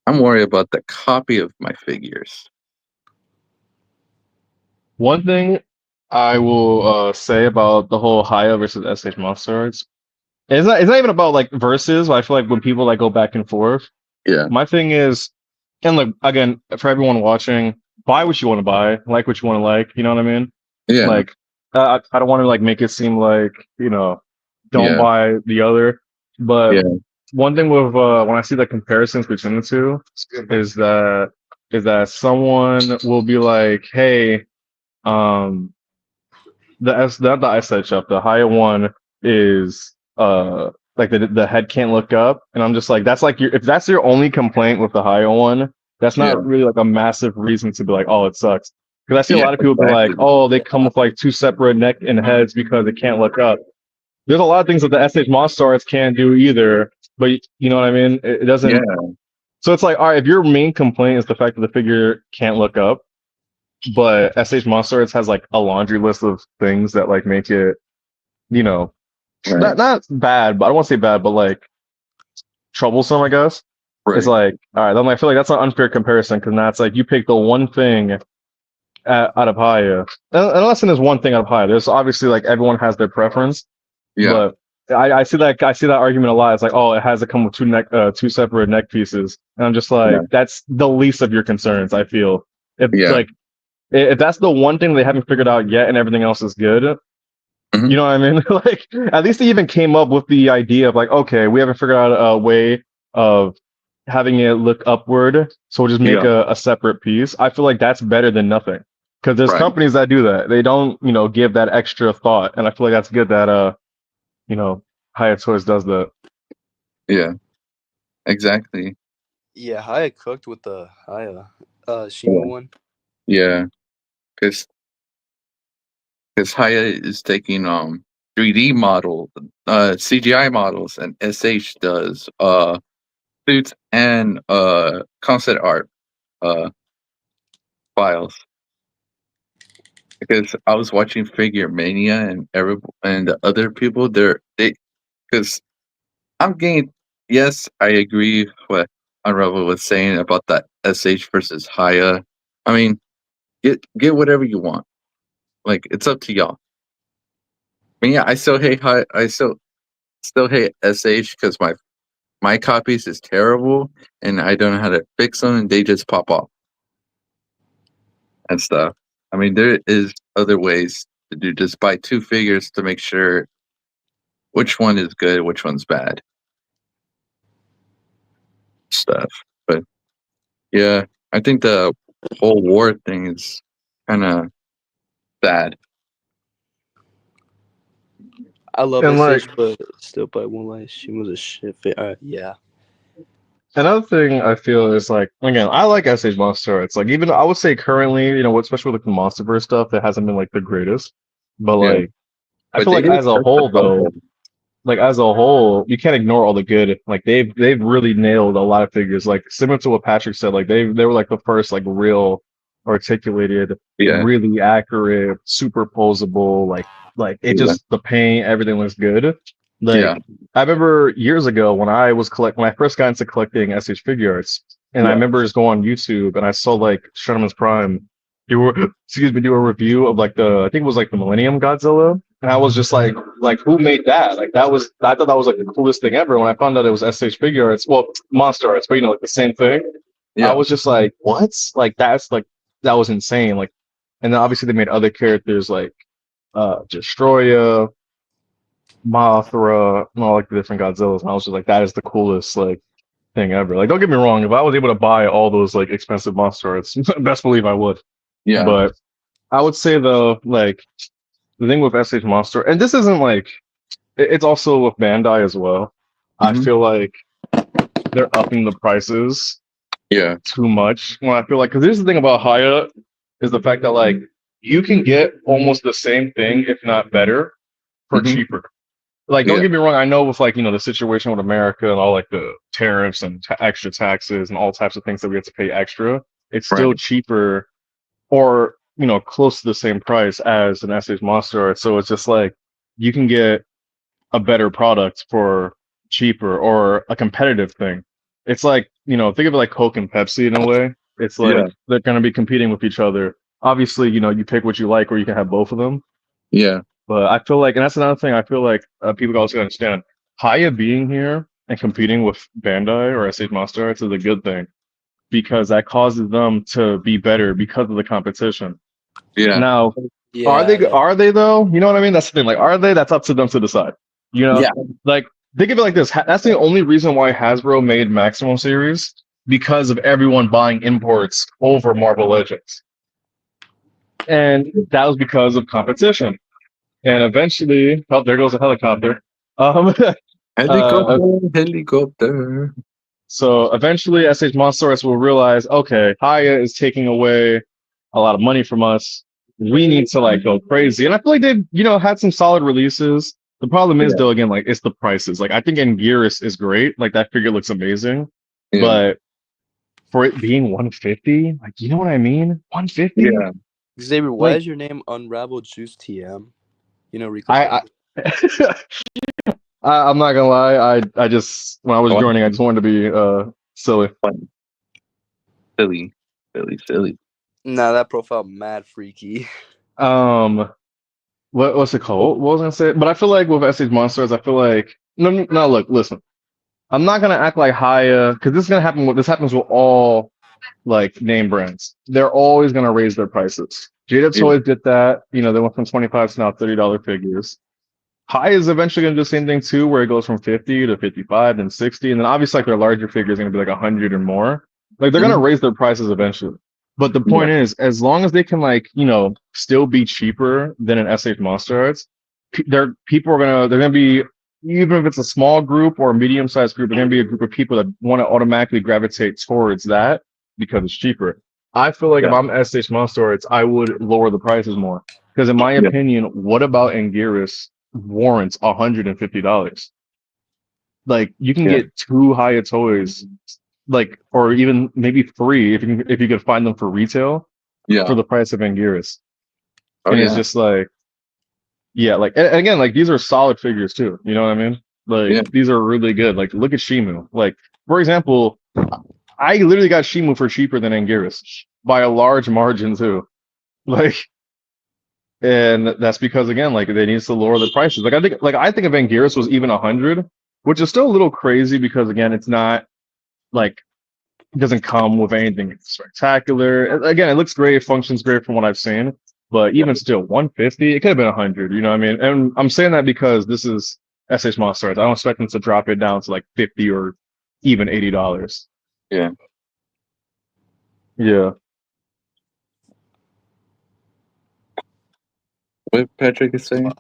I'm worried about the copy of my figures. One thing I will say about the whole Haya versus SH Monster Arts, it's not even about like versus. I feel like when people like go back and forth, Yeah, my thing is, and look again for everyone watching, buy what you want to buy, like what you want to like. You know what I mean? yeah, Like, I don't want to like make it seem like don't yeah, buy the other. But yeah, one thing with when I see the comparisons between the two is that someone will be like, hey, um, the ice edge up, the higher one is like the head can't look up, and I'm just like, that's like if that's your only complaint with the higher one, that's yeah, not really like a massive reason to be like, oh, it sucks. Because I see a yeah. lot of people be like, Exactly. oh, they come with like two separate neck and heads because they can't look up. There's a lot of things that the SH Monstars can't do either, but you know what I mean? It Yeah, doesn't. So it's like, all right, if your main complaint is the fact that the figure can't look up, but SH Monstars has like a laundry list of things that like make it, you know, right, not bad, but I don't want to say bad, but like troublesome, I guess. It's right. like, all right, then I feel like that's an unfair comparison because now it's like you pick the one thing out of Haya. Unless there's one thing out of Haya. There's obviously like everyone has their preference, Yeah, but I see that argument a lot. It's like, oh, it has to come with two separate neck pieces, and I'm just yeah, like, that's the least of your concerns. I feel if yeah. like if that's the one thing they haven't figured out yet, and everything else is good, Hmm. you know what I mean? Like, at least they even came up with the idea of like, okay, we haven't figured out a way of having it look upward, so we'll just make Yeah, a separate piece. I feel like that's better than nothing. Because there's right. companies that do that. They don't, give that extra thought. And I feel like that's good that you know, Hyatt Toys does that. Yeah, exactly. Yeah, Haya cooked with the Haya Shima Yeah, one. yeah. Because Haya is taking 3D model CGI models, and SH does suits and concept art uh files. Because I was watching Figure Mania, and the other people, they because I'm getting, yes, I agree with what Unravel was saying about that SH versus Haya. I mean, get whatever you want. Like, it's up to y'all. But yeah, I still hate I still hate SH because my copies is terrible, and I don't know how to fix them, and they just pop off and stuff. I mean, there is other ways to do, just buy two figures to make sure which one is good, which one's bad stuff. But yeah, I think the whole war thing is kind of bad. I love And like SH, but still, by one life, she was a shit. Yeah. another thing I feel is like, again, I like SH Monster. It's like, even I would say currently, especially with the Monsterverse stuff, it hasn't been like the greatest. But Yeah, like I but feel they like did as a touch the whole though, puzzle. like as a whole, you can't ignore all the good. Like they've really nailed a lot of figures. Like similar to what Patrick said, like they were like the first like real articulated, Yeah, really accurate, superposable, like it yeah, just the paint, everything looks good. yeah, Like I remember years ago when I first got into collecting SH figure arts, and I yeah, remember just going on YouTube and I saw like Shredderman's Prime do a review of like I think it was like the Millennium Godzilla. And I was just like who made that? Like I thought that was like the coolest thing ever. When I found out it was SH figure arts, well, Monster Arts, but like the same thing. I yeah, was just like, what? Like that was insane. Like, and then obviously they made other characters like Destroya, Mothra, and all like the different Godzillas. And I was just like, that is the coolest like thing ever. Like, don't get me wrong, if I was able to buy all those like expensive Monster Arts, best believe I would. yeah. But I would say though, like the thing with SH Monster, and this isn't like it's also with Bandai as well. I Hmm. feel like they're upping the prices Yeah, too much. When I feel like, because here's the thing about Haya is the fact that like you can get almost the same thing, if not better, for hmm, cheaper. Like, don't yeah, get me wrong. I know with like the situation with America and all like the tariffs and extra taxes and all types of things that we have to pay extra. it's still Right. cheaper or close to the same price as an SH Monster Art. So it's just like you can get a better product for cheaper or a competitive thing. It's like, think of it like Coke and Pepsi in a way. It's like Yeah. they're going to be competing with each other. Obviously, you pick what you like, or you can have both of them. Yeah. But I feel like, and that's another thing I feel like people also gotta understand. Haya being here and competing with Bandai or SH Monster Arts is a good thing because that causes them to be better because of the competition. Yeah. Now, are Yeah, they yeah. are they though? You know what I mean? That's the thing. Like, are they? That's up to them to decide. Yeah. Like think of it like this. That's the only reason why Hasbro made Maximum Series because of everyone buying imports over Marvel Legends, and that was because of competition. And eventually, oh, there goes a helicopter. Um, Helicopter, helicopter. so eventually, SH Monsters will realize, okay, Haya is taking away a lot of money from us. We need to like go crazy. And I feel like they've, had some solid releases. The problem is Yeah. though, again, like it's the prices. Like I think Anguirus is great. Like that figure looks amazing. Yeah. But for it being 150, like you know what I mean? 150? Yeah. Xavier, why Like is your name Unraveled Juice TM? You know Rico. I I'm not gonna lie. I just when I was Oh. joining, I just wanted to be silly. Silly. Silly. Nah, that profile mad freaky. What's it called? What was I gonna say? But I feel like with SH Monsters, I feel like no. Look, listen. I'm not gonna act like Haya because this is gonna happen. This happens with all like name brands. They're always gonna raise their prices. Jada Yeah. Toys did that. They went from 25 to now $30 figures. High is eventually going to do the same thing too, where it goes from 50 to 55 and 60. And then obviously like their larger figures are going to be like 100 or more. Like they're going to raise their prices eventually. But the point is, as long as they can like, still be cheaper than an SH Monster Arts, they're going to be, even if it's a small group or a medium-sized group, they're going to be a group of people that want to automatically gravitate towards that because it's cheaper. I feel like if I'm SH Monster Arts, I would lower the prices more. Because in my opinion, what about Anguirus warrants $150? Like you can get 2 Haya toys, like or even maybe 3 if you could find them for retail for the price of Anguirus. And it's just like, yeah, like and again, like these are solid figures too. You know what I mean? Like these are really good. Like look at Shimu. Like for example, I literally got Shimu for cheaper than Anguirus by a large margin too. Like. And that's because again, like they need to lower the prices. Like I think if Anguirus was even 100, which is still a little crazy because again, it's not like it doesn't come with anything spectacular. Again, it looks great, it functions great from what I've seen, but even still, 150, it could have been 100. You know what I mean? And I'm saying that because this is SH Monsters. I don't expect them to drop it down to like 50 or even $80. Yeah. Yeah. What Patrick is saying?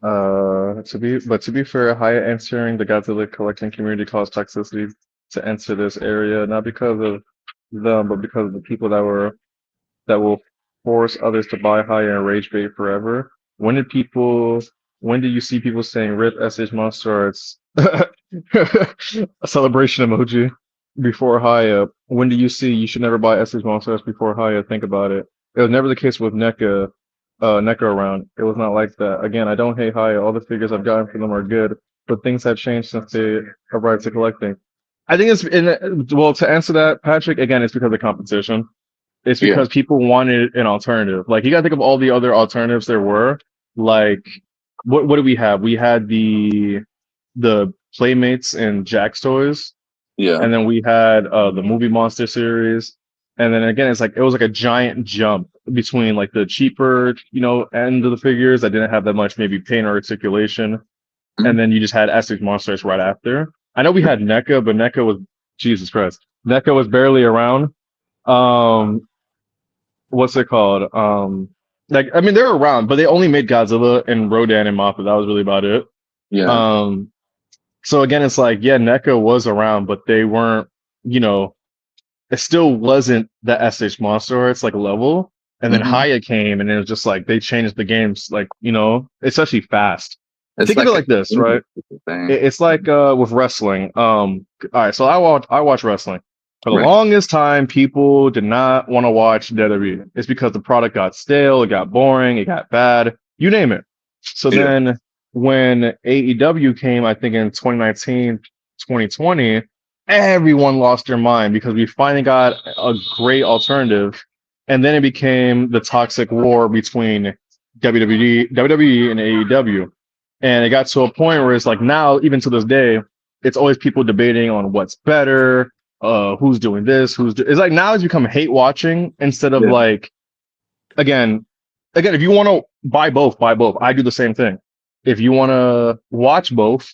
To be fair, Haya entering the Godzilla collecting community caused toxicity to enter this area, not because of them, but because of the people that will force others to buy Haya and rage bait forever. When did you see people saying "Rip SH Monster Arts"? A celebration emoji before Haya. When do you see you should never buy SH Monster Arts before Haya? Think about it. It was never the case with NECA around. It was not like that. Again, I don't hate Haya. All the figures I've gotten from them are good, but things have changed since they arrived to collecting. I think well, to answer that, Patrick, again, it's because of competition. It's because people wanted an alternative. Like you gotta think of all the other alternatives there were. Like what do we have? We had the Playmates and Jack's toys. Yeah. And then we had the Movie Monster series. And then again, it's like it was like a giant jump between like the cheaper, end of the figures that didn't have that much maybe paint or articulation. And then you just had SH Monsters right after. I know we had NECA, but NECA was Jesus Christ. NECA was barely around. What's it called? Like I mean, they're around, but they only made Godzilla and Rodan and Mothra. That was really about it. Yeah. So again, it's like, yeah, NECA was around, but they weren't, it still wasn't the SH Monster Arts like level. And then Haya came, and it was just like they changed the games, like especially fast. Think of it like this, right? It's like with wrestling. All right, so I watch wrestling. For the Right. longest time, people did not want to watch WWE. It's because the product got stale, it got boring, it got bad, you name it. So Yeah. then when AEW came, I think in 2019, 2020, everyone lost their mind because we finally got a great alternative. And then it became the toxic war between WWE and AEW. And it got to a point where it's like now, even to this day, it's always people debating on what's better, who's doing this, it's like now it's become hate watching instead of Yeah. like again, if you want to buy both, buy both. I do the same thing. If you want to watch both,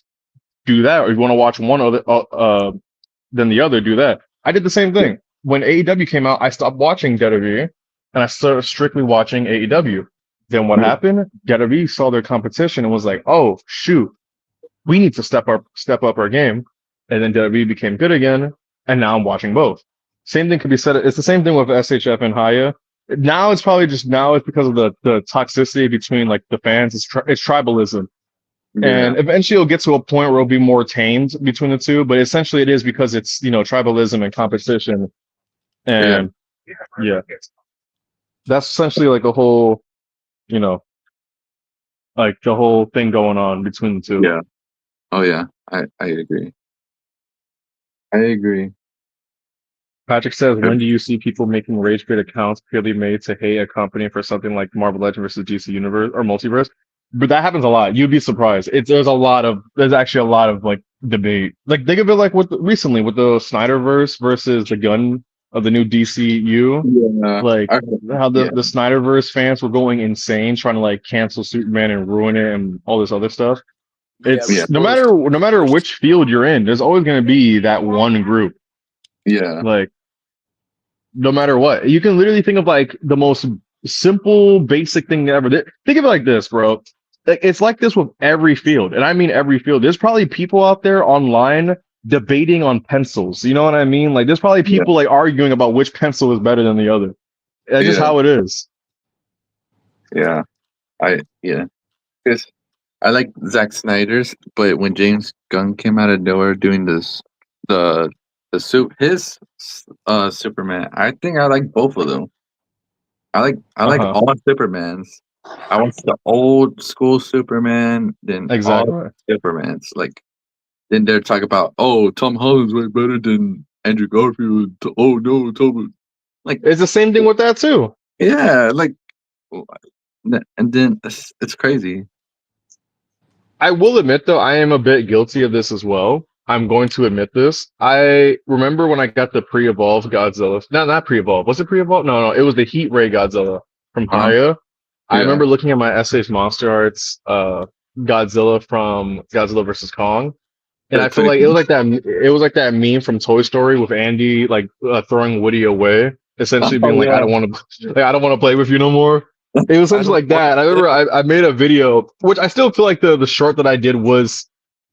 do that. Or if you want to watch one other, then the other, do that. I did the same thing. When AEW came out, I stopped watching WWE and I started strictly watching AEW. Then what Yeah. happened? WWE saw their competition and was like, "Oh shoot, we need to step up our game." And then WWE became good again, and now I'm watching both. Same thing could be said. It's the same thing with SHF and Haya. Now it's probably just now it's because of the toxicity between like the fans. It's tribalism, Yeah. and eventually it'll get to a point where it'll be more tamed between the two. But essentially, it is because it's tribalism and competition, and yeah, that's essentially like a whole you know like the whole thing going on between the two. Yeah. Oh yeah. I agree. I agree. Patrick says, when do you see people making rage bait accounts purely made to hate a company for something like Marvel Legends versus DC Universe or Multiverse? But that happens a lot. You'd be surprised. There's actually a lot of like debate. Like think of it like recently with the Snyderverse versus the gun of the new DCU. Yeah. Like how the yeah. Snyderverse fans were going insane trying to like cancel Superman and ruin it and all this other stuff. It's Yeah. no matter which field you're in, there's always going to be that one group. Yeah. Like no matter what. You can literally think of like the most simple, basic thing ever. Think of it like this, bro. Like, it's like this with every field, and I mean every field. There's probably people out there online debating on pencils. You know what I mean? Like, there's probably people like arguing about which pencil is better than the other. That's just how it is. Yeah. Because I like Zack Snyder's, but when James Gunn came out of nowhere doing his Superman, I think I like both of them. I like all Supermans. I watched the old school Superman, then Exactly. all Supermans. Like then they're talking about, oh, Tom Holland's way better than Andrew Garfield. Oh no, Tom. Like It's the same thing with that too. yeah, like, and then it's crazy. I will admit though, I am a bit guilty of this as well. I'm going to admit this. I remember when I got the pre-evolved Godzilla. Not pre-evolved. Was it pre-evolved? No. It was the Heat Ray Godzilla from Haya. I remember looking at my SH Monster Arts Godzilla from Godzilla vs. Kong. And I feel like it was like that meme from Toy Story with Andy like throwing Woody away, essentially being like, I don't want to play with you no more. It was something like that. I remember I made a video, which I still feel like the short that I did was,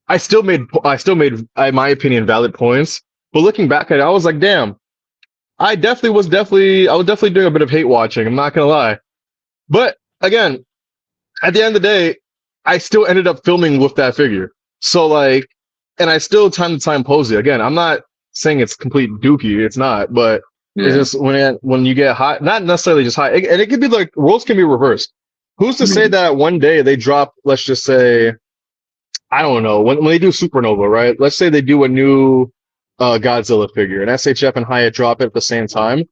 I still made, in my opinion, valid points. But looking back at it, I was like, damn, I was definitely doing a bit of hate watching. I'm not gonna lie. But again, at the end of the day, I still ended up filming with that figure. So like, and I still time to time pose it. Again, I'm not saying it's complete dookie. It's not, but it's just when you get high, not necessarily just high, and it could be like roles can be reversed. Who's to say that one day they drop, let's just say, I don't know, when they do Supernova, right? Let's say they do a new Godzilla figure, and SHF and Hyatt drop it at the same time.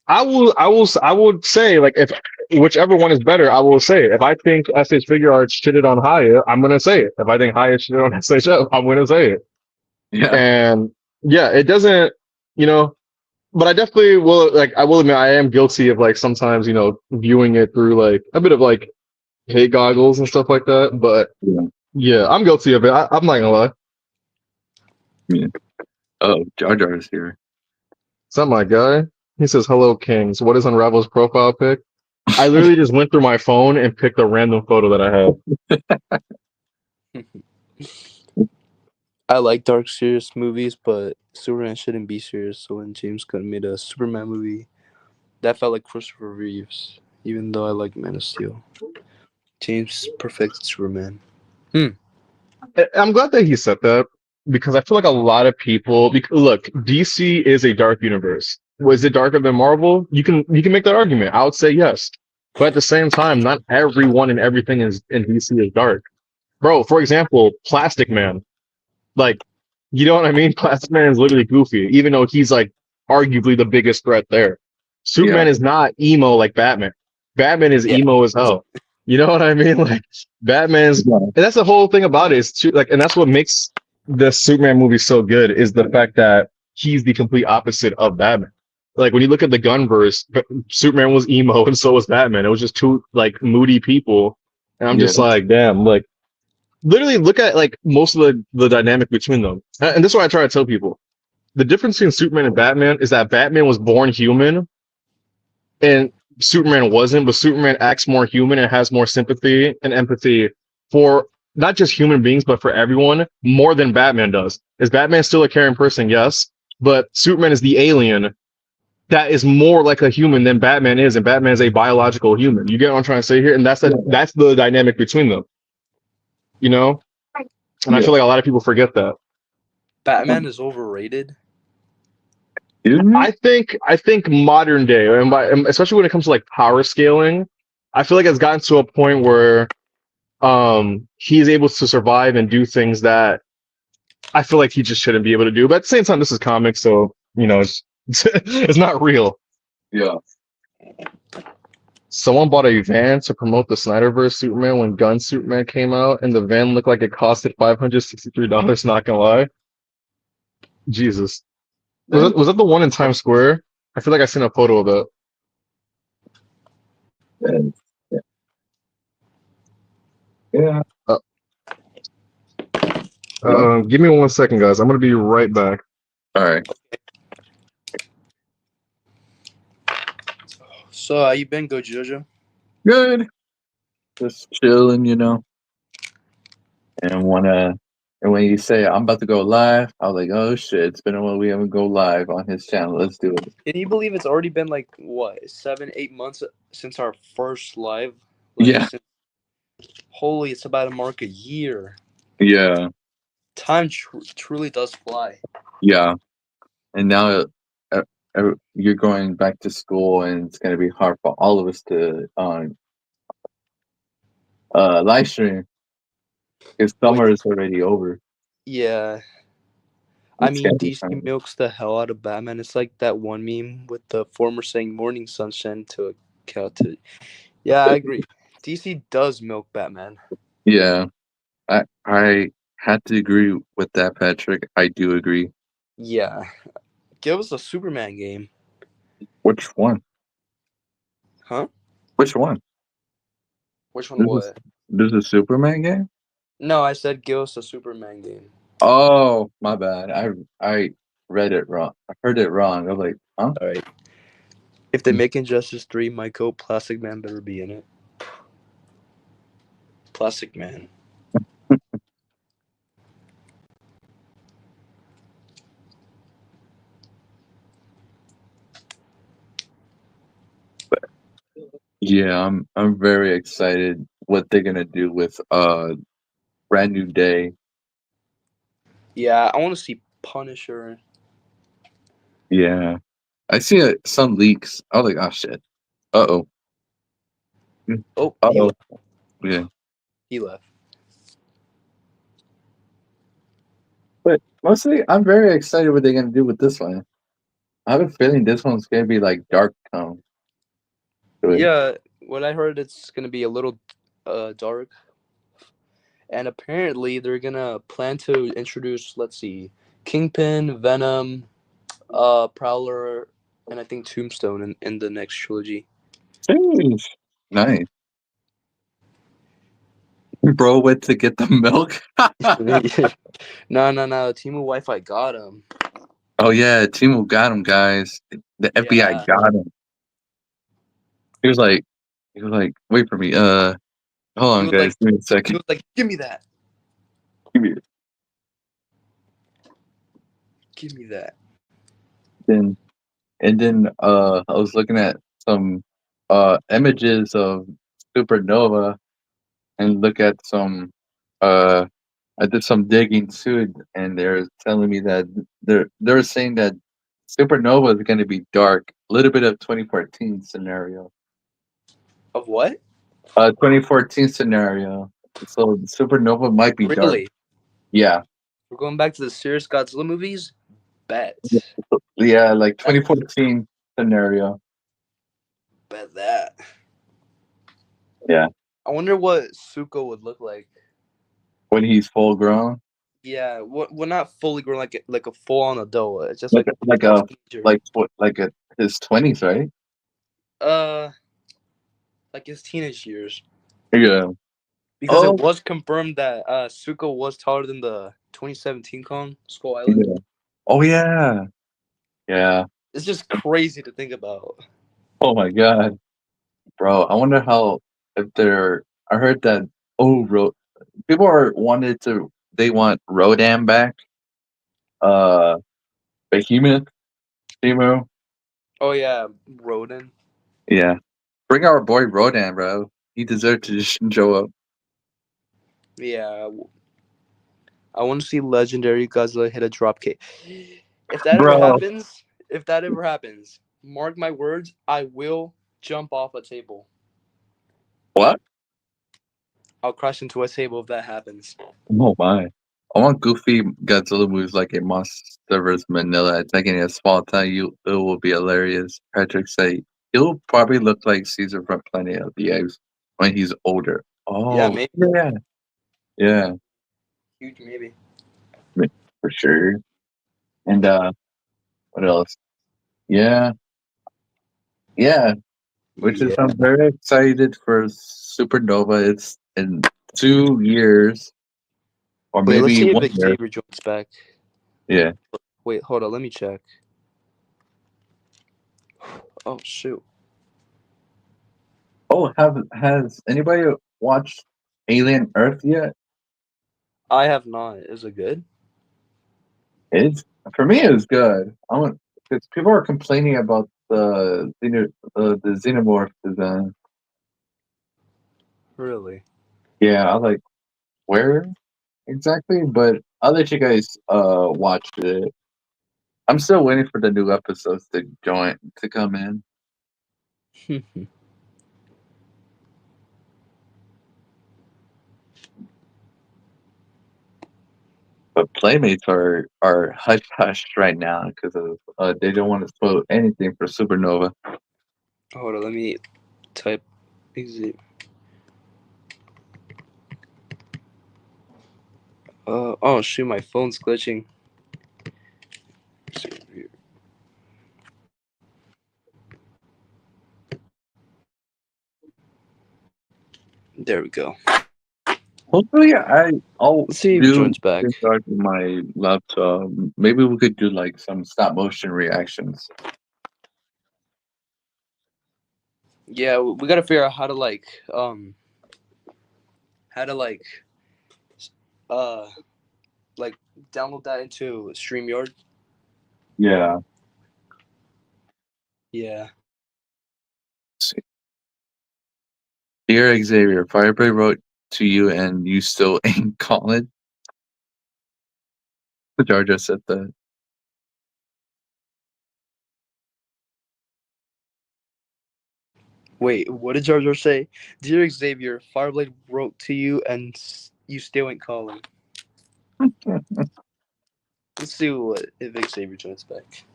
I would say, like, if whichever one is better, I will say it. If I think SH Figure Arts shitted on Hyatt, I'm gonna say it. If I think Hyatt shitted on SHF, I'm gonna say it. Yeah. And yeah, it doesn't, but I definitely will, like, I will admit I am guilty of like sometimes, viewing it through like a bit of like hate goggles and stuff like that. But yeah, I'm guilty of it. I'm not gonna lie. Yeah. Oh, Jar Jar is here. Is that my guy? He says, "Hello, Kings. What is Unravel's profile pic?" I literally just went through my phone and picked a random photo that I had. I like dark, serious movies, but Superman shouldn't be serious. So when James Gunn made a Superman movie, that felt like Christopher Reeves, even though I like Man of Steel. James perfected Superman. I'm glad that he said that. because I feel like a lot of people look, DC is a dark universe. Was it darker than Marvel? You can make that argument. I would say yes. But at the same time, not everyone and everything is in DC is dark. Bro, for example, Plastic Man. Like, you know what I mean? Plastic Man is literally goofy, even though he's like arguably the biggest threat there. Yeah. Superman is not emo like Batman. Batman is Yeah. emo as hell. You know what I mean? Like Batman's, Yeah. and that's the whole thing about it. Is too, like, and that's what makes the Superman movie so good is the fact that he's the complete opposite of Batman. Like when you look at the Gunverse, Superman was emo and so was Batman. It was just two like moody people, and I'm Yeah. just like, damn, like literally look at like most of the dynamic between them. And this is what I try to tell people. The difference between Superman and Batman is that Batman was born human and Superman wasn't, but Superman acts more human and has more sympathy and empathy for not just human beings, but for everyone more than Batman does. Is Batman still a caring person? Yes. But Superman is the alien that is more like a human than Batman is, and Batman is a biological human. You get what I'm trying to say here? And that's the dynamic between them. You know? And I Yeah. feel like a lot of people forget that. Batman is overrated. Dude, I think modern day, and especially when it comes to like power scaling, I feel like it's gotten to a point where he's able to survive and do things that I feel like he just shouldn't be able to do. But at the same time, this is comics, so you know it's it's not real. yeah. Someone bought a van to promote the Snyderverse Superman when Gun Superman came out, and the van looked like it costed $563. Not gonna lie, Jesus. Was that the one in Times Square? I feel like I seen a photo of it. Yeah. Yeah. Give me 1 second, guys. I'm gonna be right back. All right. So how you been, Go Jojo? Good. Just chilling, you know. And when you say I'm about to go live, I was like, oh shit, it's been a while we haven't go live on his channel. Let's do it. Can you believe it's already been like what 7-8 months since our first live? Like, Yeah. Holy, it's about to mark a year. Yeah. Time truly does fly. Yeah. And now you're going back to school, and it's gonna be hard for all of us to live stream because summer is already over. Yeah. I It's mean, gonna be DC fun. milks the hell out of Batman. It's like that one meme with the former saying "Morning sunshine" to a cow. Yeah, I agree. DC does milk Batman. Yeah. I had to agree with that, Patrick. I do agree. Yeah, give us a Superman game, Which one? huh? Which one? Which one? What? There's a Superman game? No, I said give us a Superman game. Oh, my bad. I read it wrong. I heard it wrong. I was like, huh? All right. If they make Injustice 3, my coat Plastic Man better be in it. Plastic Man. Yeah, I'm very excited what they're gonna do with Brand New Day. Yeah, I want to see Punisher. Yeah. I see some leaks. I was like, oh shit. Uh-oh. Oh, Uh-oh. Yeah. he left. But mostly I'm very excited what they're gonna do with this one. I have a feeling this one's gonna be like dark tone. Yeah, what I heard, it's gonna be a little dark, and apparently they're gonna plan to introduce, let's see, Kingpin, Venom, Prowler, and I think Tombstone in the next trilogy. Jeez. Nice. Bro went to get the milk. No, Timu Wi-Fi got him. Oh yeah, Timo got him, guys. The FBI Yeah. got him. He was like, wait for me. Hold on, was guys. like- Give me a He second. was like, "Give me that, Give me it. give me that." Then I was looking at some images of Supernova and look at some I did some digging too, and they're telling me that they're saying that supernova is going to be dark, a little bit of 2014 scenario. Of what? 2014 scenario. So the supernova might be dark. Really? Yeah, We're going back to the serious Godzilla movies? Bet. yeah, like That- 2014 scenario. Bet that. Yeah, I wonder what Suko would look like. when he's full grown, Yeah, well, not fully grown, like a full on adult. It's just like like like a a teenager. his 20s, right? Uh, like his teenage years, Yeah. because it Oh, was confirmed that Suko was taller than the 2017 Kong Skull Island. yeah. Oh yeah. Yeah. It's just crazy to think about. Oh my god, bro. I wonder how if they're. I heard that. Oh, people are wanted to. They want Rodan back. Uh, Behemoth, Timo. Oh yeah, Rodan. Yeah. Bring our boy Rodan, bro. He deserves to just show up. Yeah, I want to see legendary Godzilla hit a drop kick. Bro. If that ever happens, mark my words, I will jump off a table. What? I'll crash into a table if that happens. Oh my. I want Goofy Godzilla moves like a monster vs. Manila attacking a small town. It will be hilarious. Patrick say he'll probably look like Caesar from Planet of the Apes when he's older. Yeah, Oh maybe. yeah, yeah, Huge maybe. for sure. And what else? Yeah, yeah. Which is Yeah. I'm very excited for Supernova. It's in 2 years or Wait, let's maybe see if 1 year. Xavier joins back. Yeah. Wait, hold on, let me check. Oh shoot. Oh, has anybody watched Alien Earth yet? I have not. Is it good? It's for me. It was good. I want because people are complaining about the xenomorph design. Really? Yeah, I like where exactly, but I'll let you guys watch it. I'm still waiting for the new episodes to come in. But Playmates are hush hush right now because of they don't want to spoil anything for Supernova. Hold on, let me type Xavier. Oh shoot, my phone's glitching. Xavier. There we go. Hopefully, I'll Let's see if he do joins back. start with my laptop. Maybe we could do like some stop motion reactions. Yeah, we gotta figure out how to how to uh like download that into StreamYard. Yeah. Yeah. Dear Xavier, Fireblade wrote to you and you still ain't calling. Jar Jar said that. Wait, what did Jar Jar say? Dear Xavier, Fireblade wrote to you and you still ain't calling. Let's see what if Xavier joins back.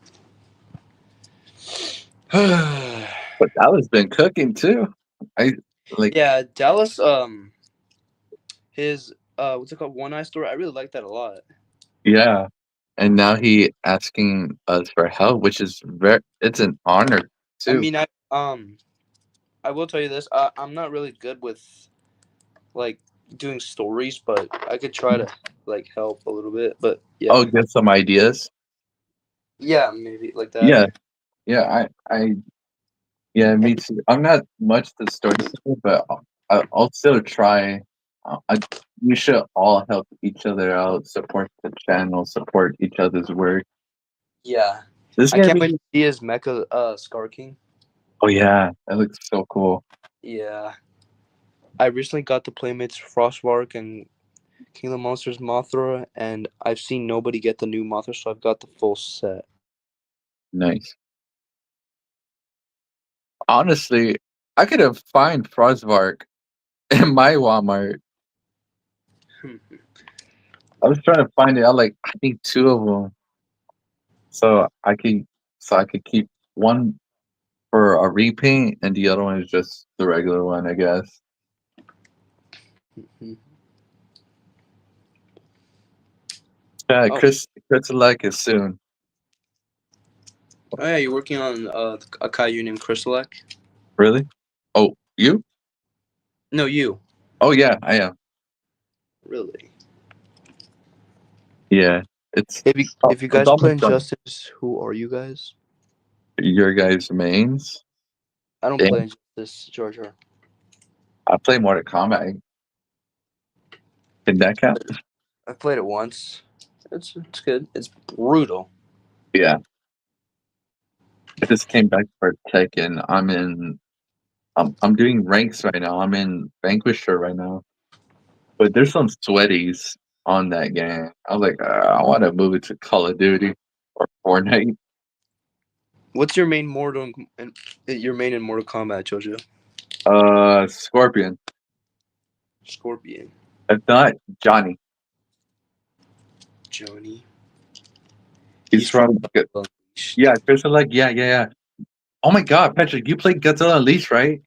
But Dallas been cooking too. I like Yeah, Dallas. His what's it called? One Eye Story. I really like that a lot. yeah. And now he asking us for help, which is it's an honor I too. mean, I will tell you this. I'm not really good with like doing stories, but I could try to like help a little bit. But Oh, yeah, get some ideas. yeah, maybe like that. Yeah, yeah. Yeah, me too. I'm not much the storyteller, but I'll still try. We should all help each other out, support the channel, support each other's work. Yeah, This is I gonna can't wait to be. see his Mecha Scar King. Oh yeah, that looks so cool. Yeah, I recently got the Playmates Frostbark and King of the Monsters Mothra, and I've seen nobody get the new Mothra, so I've got the full set. Nice. Honestly, I could have find Frostvark in my Walmart. I was trying to find it. I need two of them, so I could keep one for a repaint, and the other one is just the regular one, I guess. Yeah, Oh. Chris like is soon. Oh yeah, you're working on a Caillou named Crystalek? Really? Oh, you? No, you. Oh yeah, I am. Really? Yeah, it's If you it's guys play almost done. Injustice, who are you guys? Your guys' mains. I don't play Damn, Injustice, George. I play Mortal Kombat. Can that count? I played it once. It's good. It's brutal. Yeah, I just came back for Tekken. I'm doing ranks right now. I'm in Vanquisher right now, but there's some sweaties on that game. I was like, I want to move it to Call of Duty or Fortnite. What's your main Mortal in Mortal Kombat, Jojo? Scorpion. Scorpion. If not, Johnny. Johnny. He's He's from from Unleashed. yeah, Crystal Lake. Yeah. Oh my God, Patrick, you played Godzilla Unleashed, right?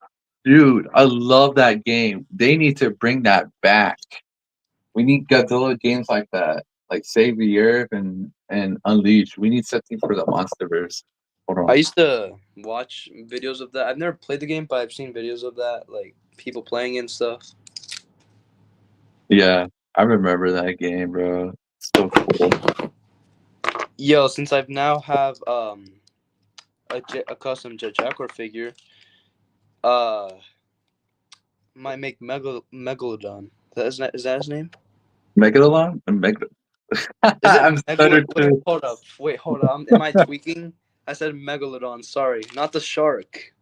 Dude, I love that game. They need to bring that back. We need Godzilla games like that, like Save the Earth and Unleashed. We need something for the MonsterVerse. Hold I on. used to watch videos of that. I've never played the game, but I've seen videos of that, like people playing it and stuff. Yeah, I remember that game, bro. So cool. Yo, since I've now have a custom Jet Jaguar figure, uh, might make Megalodon. Is that his name? Megalodon? Is it I'm stuttered Wait, too. hold up. Wait, hold up. Am I tweaking? I said Megalodon. Sorry, not the shark.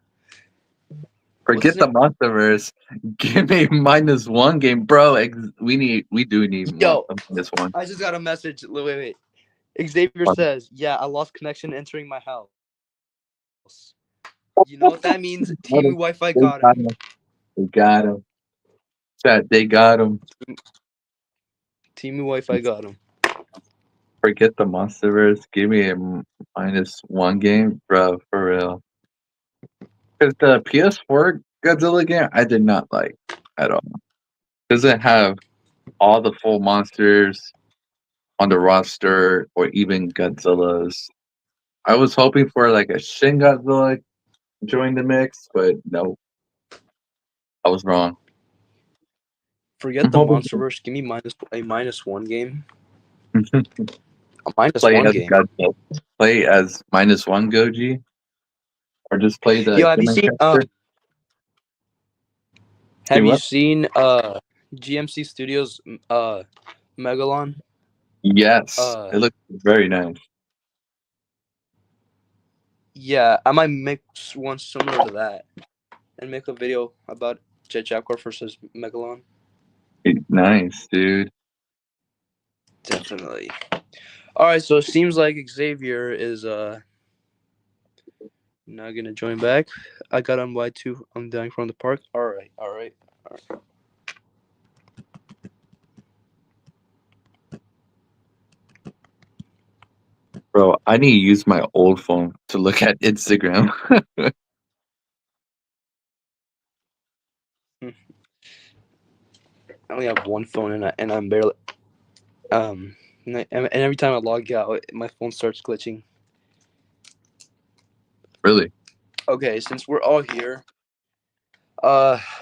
What's his Forget name? the MonsterVerse. Give me -1 game, bro. We do need Yo, -1. I just got a message. Wait. Xavier says, "Yeah, I lost connection entering my house." You know what that means? Team Wi-Fi They got got him. him. They got him. Chat, they got him. Team Wi-Fi got him. Forget the MonsterVerse. Give me a -1 game, bro, for real. Because the PS4 Godzilla game, I did not like at all. Doesn't have all the full monsters on the roster or even Godzillas. I was hoping for like a Shin Godzilla join the mix, but no, I was wrong. Forget I'm the hoping MonsterVerse. Give me -1 game. to A minus play one as game. Godzilla. Play as -1 Goji, or just play the Yo, have you human seen character. See have you what? seen GMC Studios Megalon? Yes, it looks very nice. Yeah, I might make one similar to that and make a video about Jet Jaguar versus Megalon. Nice, dude. Definitely. All right, so it seems like Xavier is not gonna join back. I got on Y2. I'm dying from the park. All right. Bro, I need to use my old phone to look at Instagram. I only have one phone and I'm barely and every time I log out, my phone starts glitching. Really? Okay, since we're all here,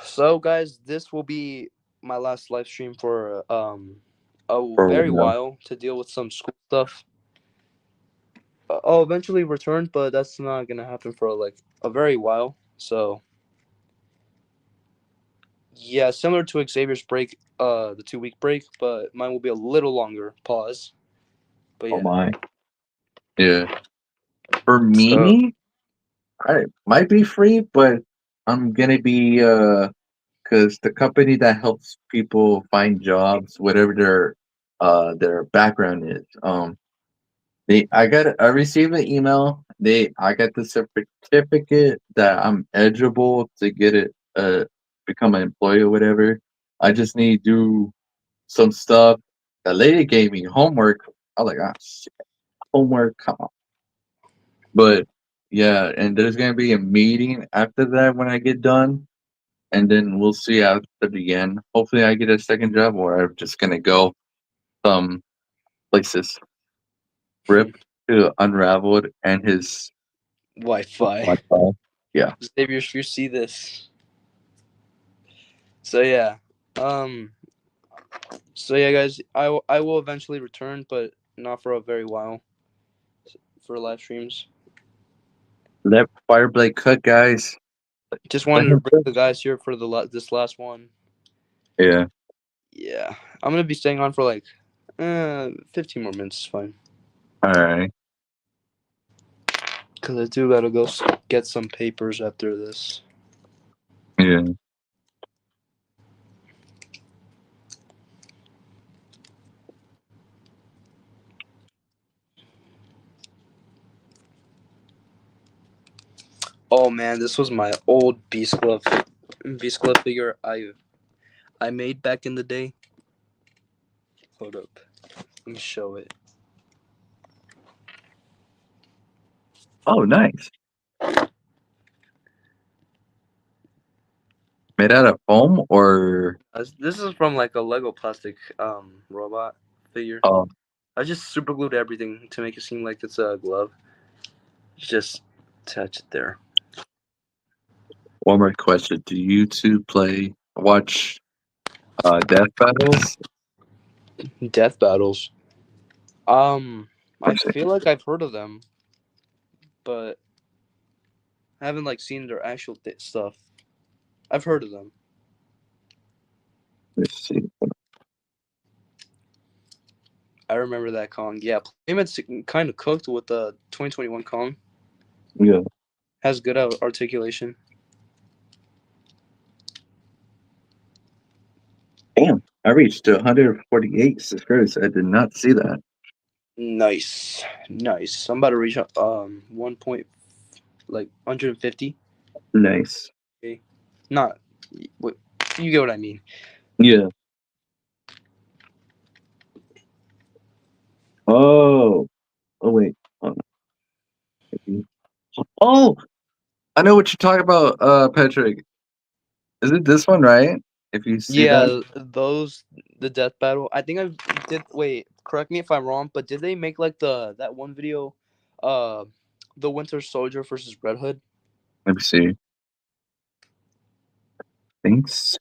so guys, this will be my last live stream for a For very now. while to deal with some school stuff. I'll eventually return, but that's not gonna happen for like a very while. So yeah, similar to Xavier's break, the 2 week break, but mine will be a little longer. Pause. But Oh yeah. my. Yeah. For So me, I might be free, but I'm gonna be because the company that helps people find jobs, whatever their background is, I received an email. I got the certificate that I'm eligible to get it, become an employee or whatever. I just need to do some stuff. The lady gave me homework. I was like, ah, shit, homework, come on. But yeah, and there's gonna be a meeting after that when I get done, and then we'll see after the end. Hopefully, I get a second job, or I'm just gonna go some places. Rip to Unraveled and his Wi-Fi. Wi-Fi. Yeah. Xavier, if you see this. So yeah. Um. So yeah, guys, I will eventually return, but not for a very while. For live streams. Let Fireblade cook, guys. Just Let wanted to him bring cook. the guys here for this last one. Yeah. Yeah, I'm gonna be staying on for like 15 more minutes. Is fine. All right. Cause I do gotta go get some papers after this. Yeah. Oh man, this was my old Beast Club figure I made back in the day. Hold up, let me show it. Oh, nice. Made out of foam or This is from like a Lego plastic robot figure. oh, I just super glued everything to make it seem like it's a glove. Just attach it there. one more question. Do you two watch Death Battles? Death battles. I Let's see. feel like I've heard of them, but I haven't like seen their actual stuff. I've heard of them. Let's see. I remember that Kong. Yeah, Playmate's kind of cooked with the 2021 Kong. Yeah. Has good articulation. Damn. I reached 148 subscribers. I did not see that. Nice, nice. I'm about to reach 150. Nice. Okay. Not, what you get what I mean. Yeah. Oh. Oh wait. Hold on. Oh, I know what you're talking about, Patrick. Is it this one, right? If you see that? Yeah, the death battle. I think I did. Wait, correct me if I'm wrong, but did they make like that one video, uh, the Winter Soldier versus Red Hood? Let me see. Thanks.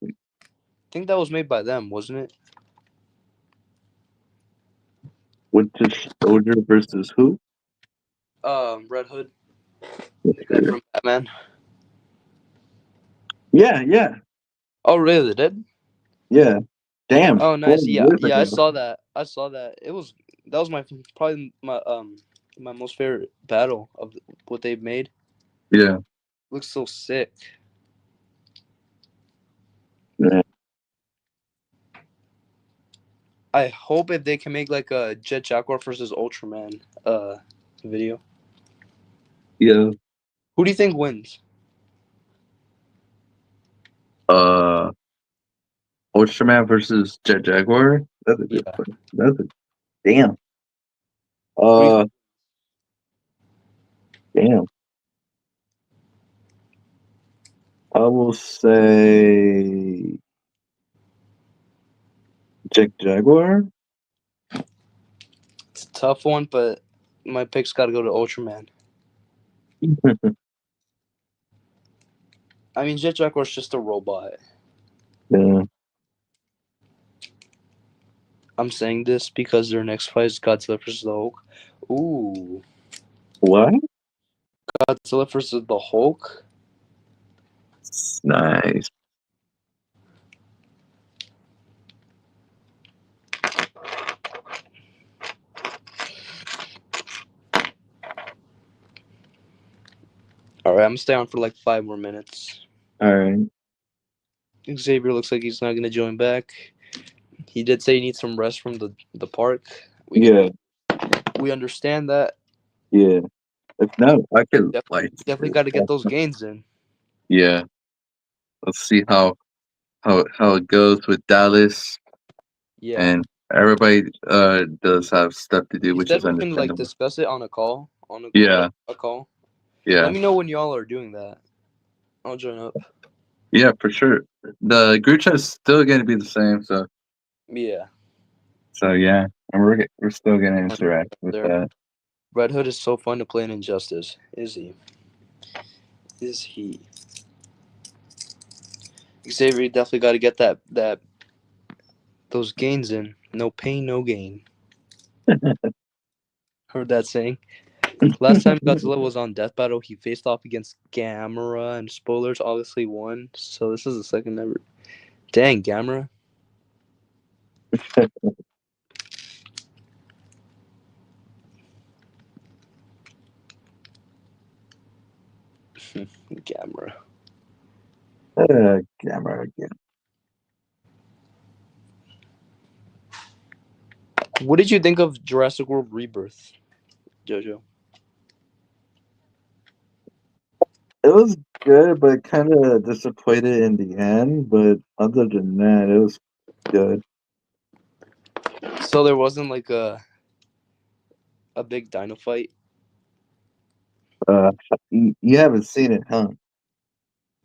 I think that was made by them, wasn't it? Winter Soldier versus who? Red Hood, Let's the guy see. from Batman. Yeah, yeah, Oh, really? They did? yeah. Damn. Oh, 4 nice. Yeah, years yeah. I ago. saw that. I saw that. That was my probably my most favorite battle of what they've made. Yeah. Looks so sick. Yeah. I hope if they can make like a Jet Jaguar versus Ultraman video. Yeah. Who do you think wins? Uh, Ultraman versus Jet Jaguar. That's a good Yeah. one. That's a damn. Who do you Uh, damn. I will say Jet Jaguar. It's a tough one, but my pick's got to go to Ultraman. I mean, Jet Jaguar's just a robot. Yeah. I'm saying this because their next fight is Godzilla versus the Hulk. Ooh, What? Godzilla versus the Hulk. Nice. All right, I'm gonna stay on for like 5 more minutes. All right. Xavier looks like he's not going to join back. He did say he needs some rest from the park. We understand that. yeah. If not, I could like. Definitely got to get those gains in. Yeah. Let's see how it goes with Dallas, Yeah. and everybody does have stuff to do, He which said is we can like understandable. discuss it on a call. Yeah, A call. yeah, Let me know when y'all are doing that. I'll join up. yeah, for sure. The group chat is still going to be the same, Yeah. so yeah, and we're still going to interact with There. that. Red Hood is so fun to play in Injustice. Is he? Is he? Xavier definitely got to get that those gains in. No pain, no gain. Heard that saying. Last time Godzilla was on Death Battle, he faced off against Gamera, and spoilers obviously won. So this is the second ever. Dang, Gamera. Gamera. Camera again. What did you think of Jurassic World Rebirth, Jojo? It was good, but kind of disappointed in the end. But other than that, it was good. So there wasn't like a big dino fight. Uh, you haven't seen it, huh?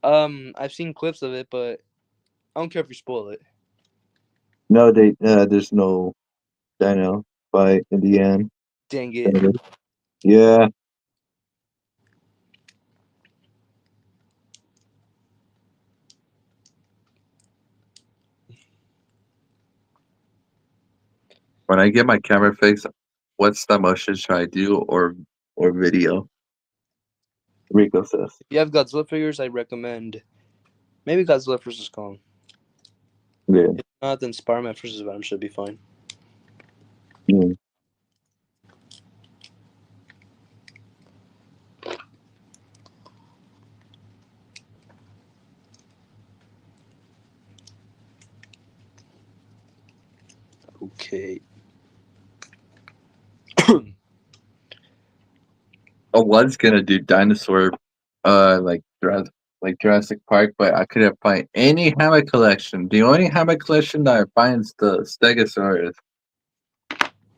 I've seen clips of it, but I don't care if you spoil it. No, there's no dino fight in the end. Dang it. Yeah, when I get my camera fixed, what stop motion should I do or video? Rico says. If you have Godzilla figures, I recommend maybe Godzilla vs Kong. Yeah. If not, then Spider-Man vs Venom should be fine. Mm. Okay. I was gonna do dinosaur, like Jurassic Park, but I couldn't find any hammock collection. The only hammock collection that I find is the Stegosaurus.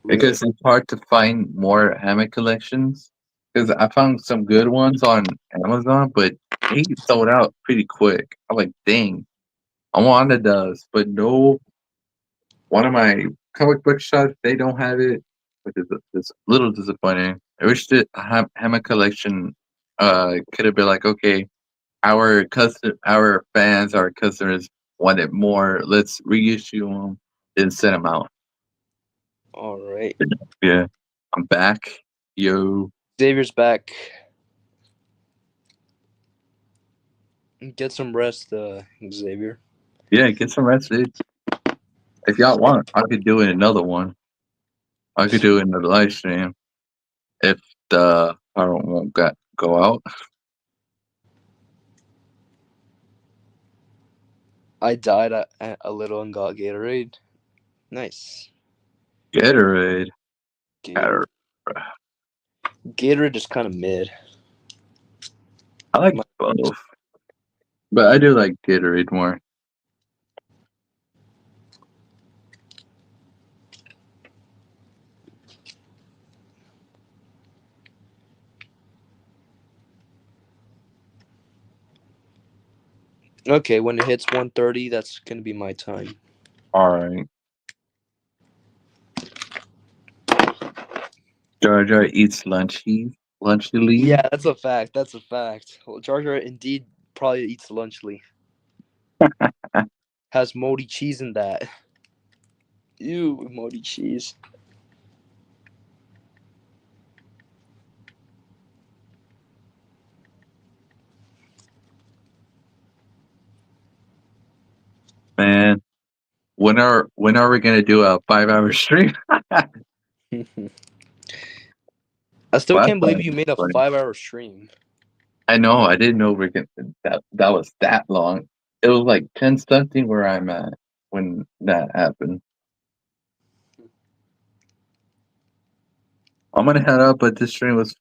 Really? Because it's hard to find more hammock collections. Because I found some good ones on Amazon, but they sold out pretty quick. I'm like, dang, I wanted those, but no. One of my comic book shops, they don't have it, which is it's a little disappointing. I wish that hammock collection could have been like, okay, our fans, our customers wanted more. Let's reissue them, then send them out. All right. Yeah, I'm back. Yo. Xavier's back. Get some rest, Xavier. Yeah, get some rest, dude. If y'all want, I could do another one. I could do another live stream if the power won't go out. I died a little and got Gatorade. Nice. Gatorade. Gatorade. Gatorade is kind of mid. I like both, but I do like Gatorade more. Okay, when it hits 1:30, that's gonna be my time. All right. Jar Jar eats lunchly. Yeah, that's a fact. That's a fact. Well, Jar Jar indeed probably eats lunchly. Has moldy cheese in that. Ew, moldy cheese. Man, when are we gonna do a 5 hour stream? I still Last can't time believe you made a was funny. 5-hour stream. I know. I didn't know that was that long. It was like 10 something where I'm at when that happened. I'm gonna head up, but this stream was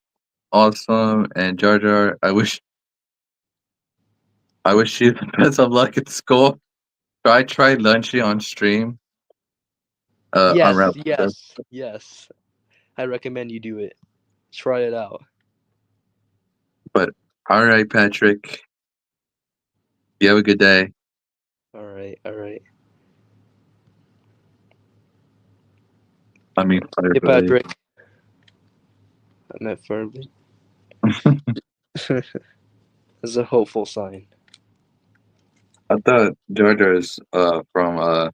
awesome. And Jar Jar, I wish you the best of luck at school. Try Lunchy on stream. On Yes, Rap. yes, yes. I recommend you do it. Try it out. But all right, Patrick. You have a good day. All right, all right. I mean, Hey, Firebuddy. Patrick. I meant firmly. It's a hopeful sign. I thought Georgia's from I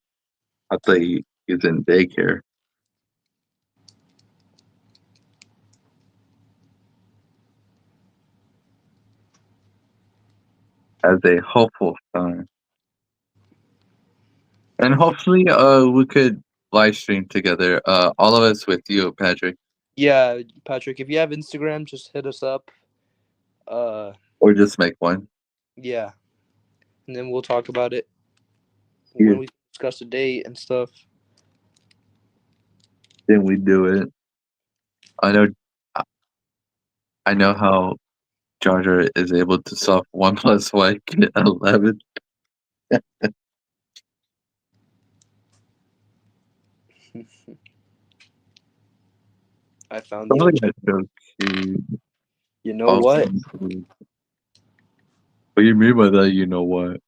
thought he was in daycare as a hopeful sign. And hopefully we could live stream together. All of us with you, Patrick. Yeah, Patrick, if you have Instagram, just hit us up. Uh, Or just make one. yeah, and then we'll talk about it Yeah. when we discuss the date and stuff. Then we do it. I know I know how Georgia is able to solve 1 plus 1 get 11. I found the Something answer. that's so cute. You know what? Awesome. What do you mean by that? You know what?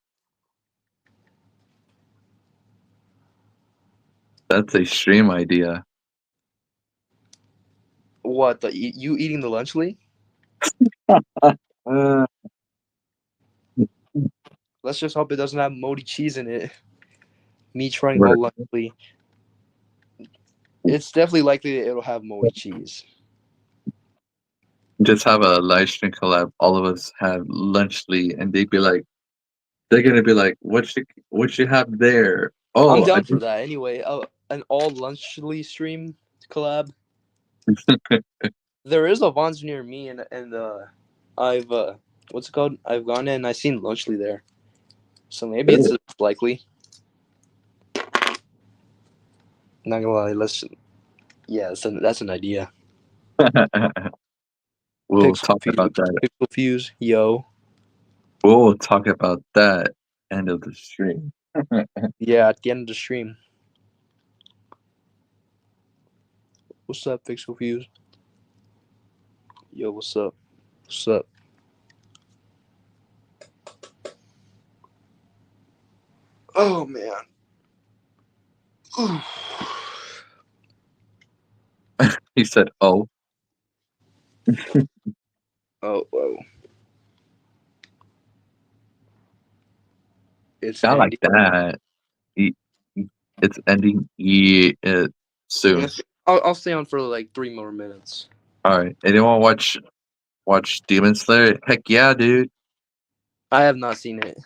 That's a stream idea. What? You eating the lunchly? Uh, Let's just hope it doesn't have moldy cheese in it. Me trying right. all lunchly. It's definitely likely that it'll have moldy cheese. Just have a live stream collab. All of us have lunchly, and they're gonna be like, what you have there? I'm Oh, I down for think that. Anyway, an all lunchly stream collab. There is a Vons near me, and I've what's it called? I've gone in and I've seen lunchly there, so maybe it's likely. Not gonna lie, yeah, that's an idea. we'll Pixel talk fuse, about that. pixel fuse, yo. We'll talk about that end of the stream. Yeah, at the end of the stream. What's up, pixel fuse? Yo, what's up? What's up? Oh man. He said, "Oh, Oh, whoa. It's not like ending. that." He- It's ending soon. Yes, I'll stay on for like 3 more minutes. All right. Anyone watch Demon Slayer? Heck yeah, dude. I have not seen it.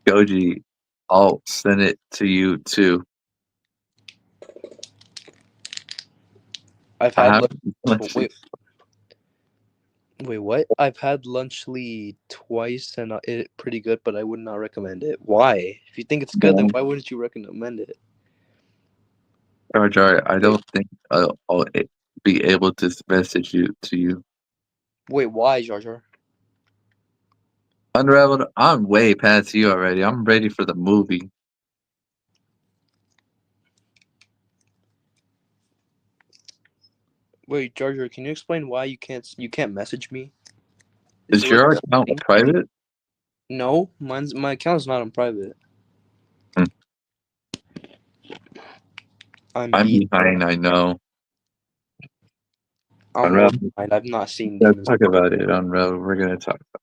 Goji, I'll send it to you too. I've I had have. wait, what? I've had Lunchly twice and it pretty good, but I would not recommend it. Why? If you think it's good, then why wouldn't you recommend it? Jar Jar, I don't think I'll be able to message you to you. Wait, why, Jar Jar? Unraveled, I'm way past you already. I'm ready for the movie. Wait, Jar Jar, can you explain why you can't message me? Is there like your a account setting? private? No, my account is not on private. Hmm. I'm I'm beat. behind, I know. I'm well Unraveled, behind. I've not seen let's Demons. talk about it. Unraveled, we're gonna talk about it.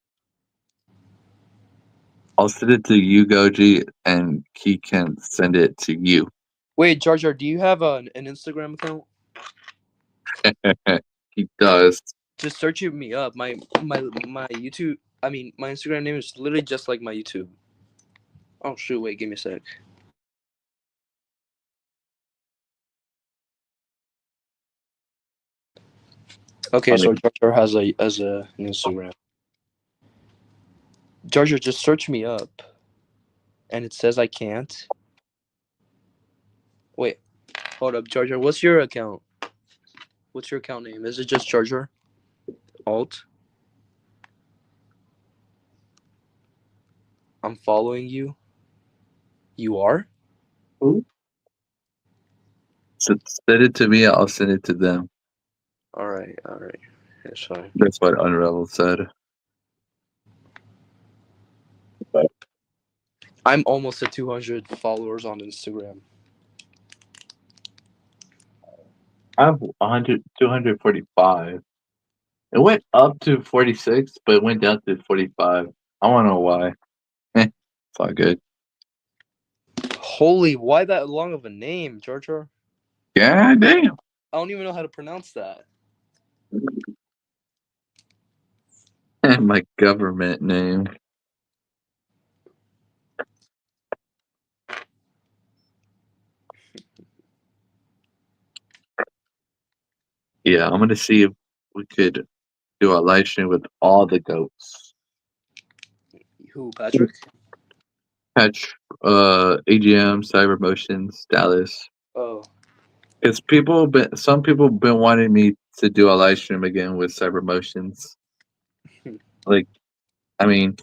I'll send it to you, Goji, and he can send it to you. Wait, Jar Jar, do you have an Instagram account? He does. Just search me up. My YouTube. I mean, my Instagram name is literally just like my YouTube. Oh shoot! Wait, give me a sec. Okay, so Jar Jar has an Instagram. Georgia, just search me up. And it says I can't. Wait, hold up, Georgia. What's your account? What's your account name? Is it just Georgia? Alt? I'm following you. You are? Who? Send it to me. I'll send it to them. Alright. It's fine. That's what Unravel said. I'm almost at 200 followers on Instagram. I have 100, 245. It went up to 46, but it went down to 45. I don't know why. It's all good. Holy, why that long of a name, Georgia? Yeah, damn. I don't even know how to pronounce that. My government name. Yeah, I'm gonna see if we could do a live stream with all the goats. Who, Patrick? Patch, AGM, Cyber Motions, Dallas. Oh. Because some people have been wanting me to do a live stream again with Cyber Motions. Like, I mean,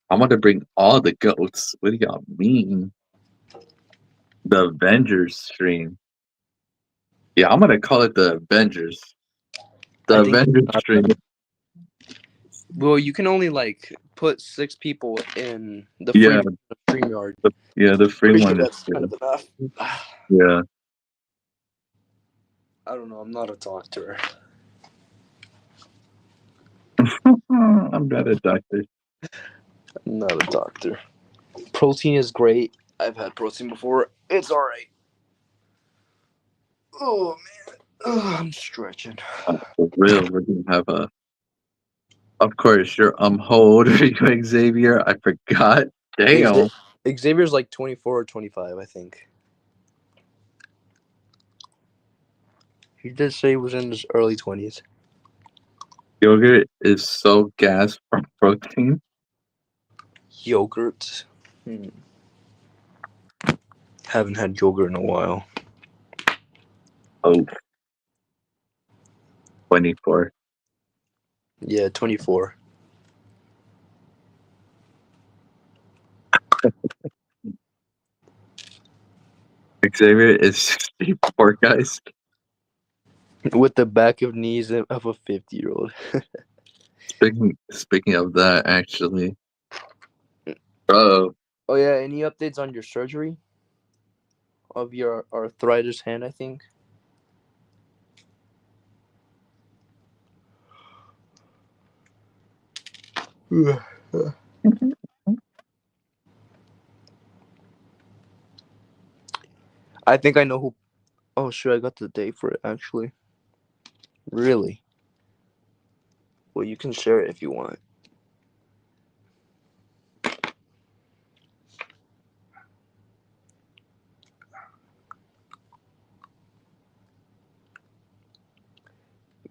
I want to bring all the goats. What do y'all mean? The Avengers stream. Yeah, I'm gonna call it the Avengers. The I think Avengers stream. Well, you can only like put 6 people in the Yeah, free StreamYard. the free Pretty sure one is that's kind of enough. yeah. I don't know. I'm not a doctor. I'm not a doctor. I'm not a doctor. Protein is great. I've had protein before. It's all right. Oh man, I'm stretching. For real, we're gonna have a. Of course, you're how old are you, Xavier? I forgot. Damn. Xavier's like 24 or 25, I think. He did say he was in his early 20s. Yogurt is so gas from protein. Yogurt. Haven't had yogurt in a while. Oh, 24. Yeah, 24. Xavier is 64, guys. With the back of knees of a 50-year-old. Speaking of that, actually, bro, Oh yeah, any updates on your surgery? Of your arthritis hand, I think. I think I know who. Oh, sure, I got the date for it, actually. Really? Well, you can share it if you want.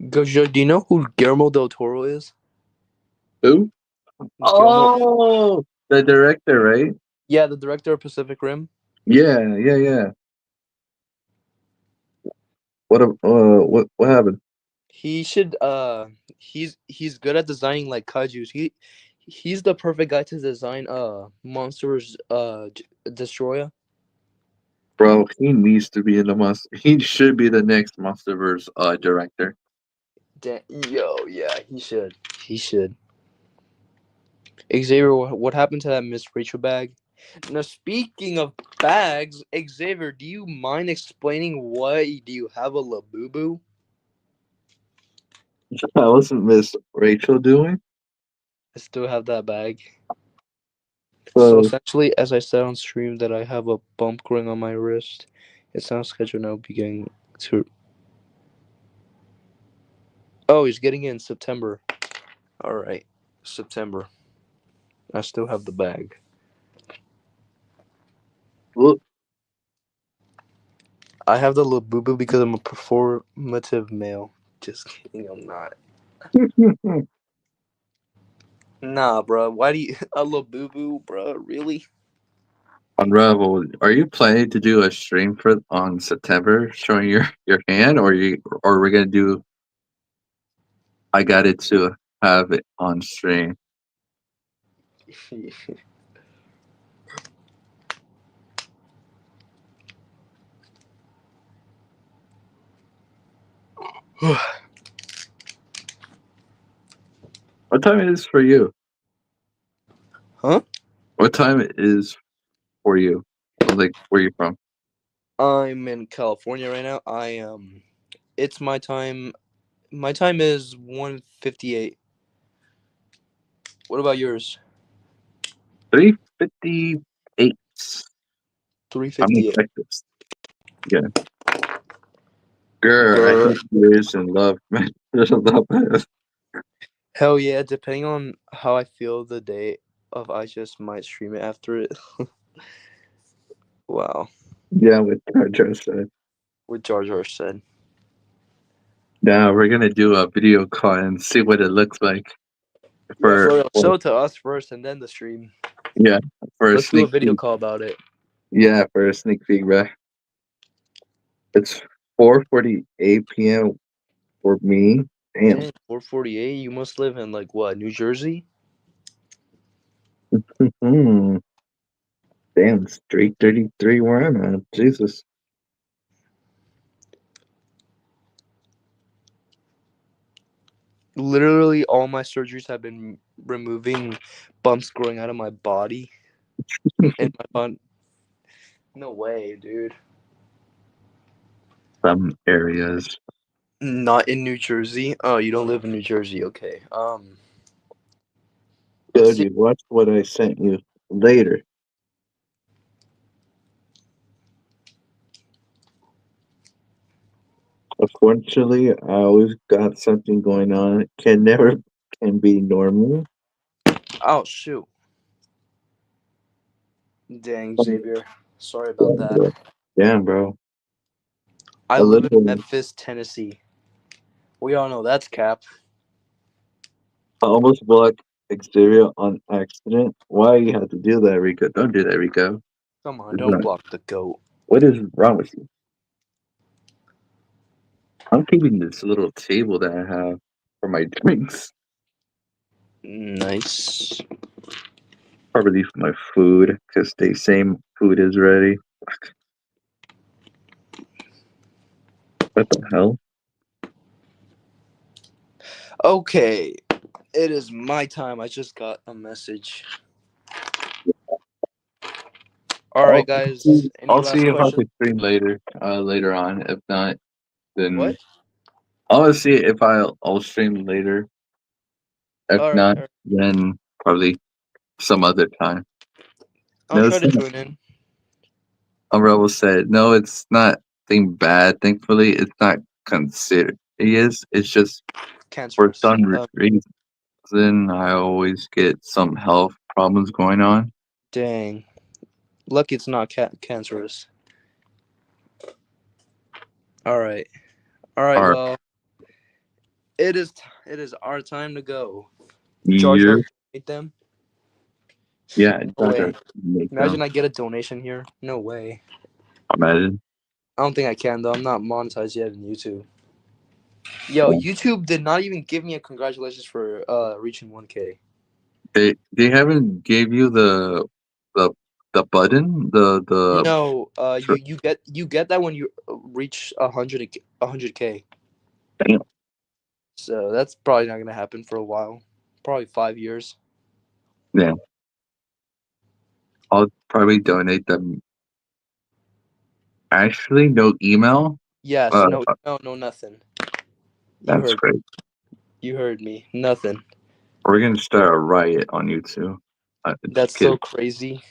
Gojo, do you know who Guillermo del Toro is? who? Guillermo, Oh, the director, right? yeah, the director of Pacific Rim. Yeah. What happened? He should. He's good at designing like kaiju's. He's the perfect guy to design monsters destroyer. Bro, he needs to be in the monster. He should be the next MonsterVerse director. Yo, yeah, he should. He should. Xavier, what happened to that Miss Rachel bag? Now, speaking of bags, Xavier, do you mind explaining why do you have a Labubu? That wasn't Miss Rachel doing. I still have that bag. So So essentially, as I said on stream, that I have a bump growing on my wrist. It's not scheduled now, beginning to. Oh, he's getting it in September. All right, September. I still have the bag. look, I have the Labubu because I'm a performative male. Just kidding, I'm not. Nah, bro. Why do you a little boo boo, bro? Really? Unravel, are you planning to do a stream for on September showing your hand, or we're gonna do? I got it to have it on stream. What time it is for you? Huh? What time it is for you? Like, where you from? I'm in California right now. It's my time. My time is 1:58. What about yours? 3:58. I'm in 3:58. Texas. Yeah, girl, I Grr. hate yours and love. Love. Hell yeah! Depending on how I feel the day of, I just might stream it after it. Wow. Yeah, with Jar said. What Jar Jar said. Now we're gonna do a video call and see what it looks like Yeah, for for, real. Show it to us first and then the stream. yeah, for a Let's do a sneak video peek. call about it. Yeah, for a sneak peek, bro. It's 4:48 p.m. for me. Damn. Dang, 4:48. You must live in like what, New Jersey? Hmm. Damn, straight 33 where I'm at. Jesus. Literally, all my surgeries have been removing bumps growing out of my body and my bun. No way, dude. Some areas. Not in New Jersey. Oh, you don't live in New Jersey. Okay. Let's see. Cody, watch what I sent you later. Unfortunately, I always got something going on. Can never can be normal. Oh shoot. Dang, Xavier. Sorry about that. Damn, bro. I A live in little Memphis, Tennessee. We all know that's cap. I almost blocked Xavier on accident. Why you have to do that, Rico? Don't do that, Rico. Come on, It's don't not- block the goat. What is wrong with you? I'm keeping this little table that I have for my drinks. Nice. Probably for my food, because they say food is ready. What the hell? Okay, it is my time. I just got a message. All right, guys. Any I'll last see if I questions? can stream later, later on. If not, then What? I'll see if I'll stream later. If All right, not, all right. then probably some other time. I'll No, try it's to not. join in. Umbrella said, no, it's not thing bad. Thankfully, it's not considered. It is. It's just for Cancerous. some reason, I always get some health problems going on. Dang. Lucky it's not cancerous. All right. All right. Or Well, it is our time to go. Jar year, Jar, donate them. yeah, No Dr. way. Make Imagine them. I get a donation here. No way. Imagine. I don't think I can though. I'm not monetized yet in YouTube. Yo, Yeah. YouTube did not even give me a congratulations for reaching 1K. They haven't gave you the the button the No, tr- you get that when you reach 100K. damn. So that's probably not gonna happen for a while. Probably 5 years. Yeah, I'll probably donate them. Actually, no email. Yes, no, no, no, nothing. You That's heard, great. you heard me. Nothing. We're gonna start a riot on YouTube. Just That's so kidding. crazy.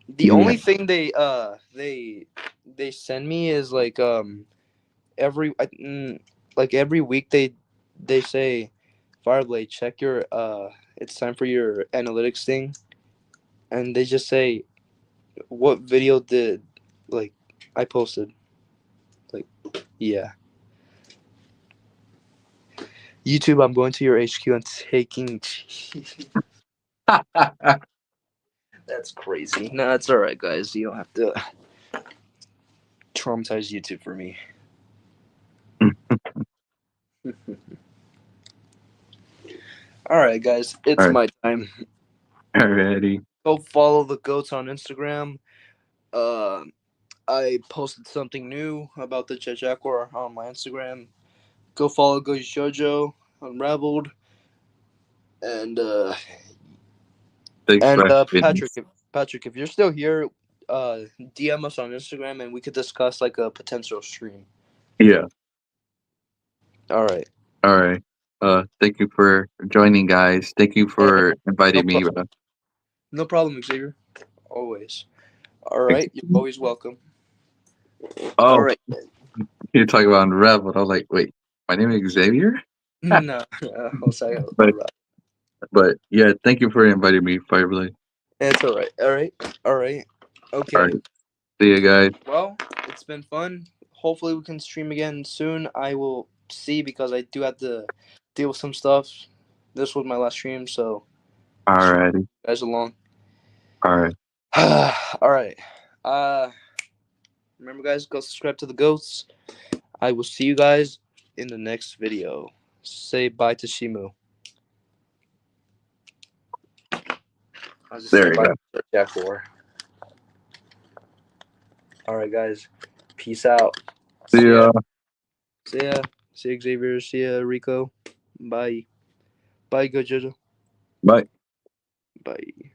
The Yeah. only thing they send me is like like every week they say, Fireblade, check your it's time for your analytics thing, and they just say what video did like I posted. Like, yeah. YouTube, I'm going to your HQ and taking. That's crazy. No, it's all right, guys. You don't have to traumatize YouTube for me. All right, guys, it's All right. my time. Alrighty. Go follow the goats on Instagram. I posted something new about the Jet Jaguar on my Instagram. Go follow Go Jojo Unraveled, and Thanks for having me. Patrick, if you're still here, DM us on Instagram and we could discuss like a potential stream. Yeah. All right. All right. Thank you for joining, guys. Thank you for inviting me. No problem, Xavier. Always. All right. You're always welcome. All Oh, right. you're talking about Unraveled. I was like, wait, my name is Xavier? No. Sorry. But yeah, thank you for inviting me, Fireblade. It's all right. All right. All right. Okay. All right. See you guys. Well, it's been fun. Hopefully, we can stream again soon. I will see because I do have to deal with some stuff. This was my last stream, so Alrighty. you guys along. All right. All right. Remember, guys, go subscribe to the Ghosts. I will see you guys in the next video. Say bye to Shimu. I'll just There say you bye to Jack 4. All right, guys. Peace out. See ya. See ya. See ya, Xavier. See ya, Rico. Bye. Bye, Go Jojo. Bye. Bye.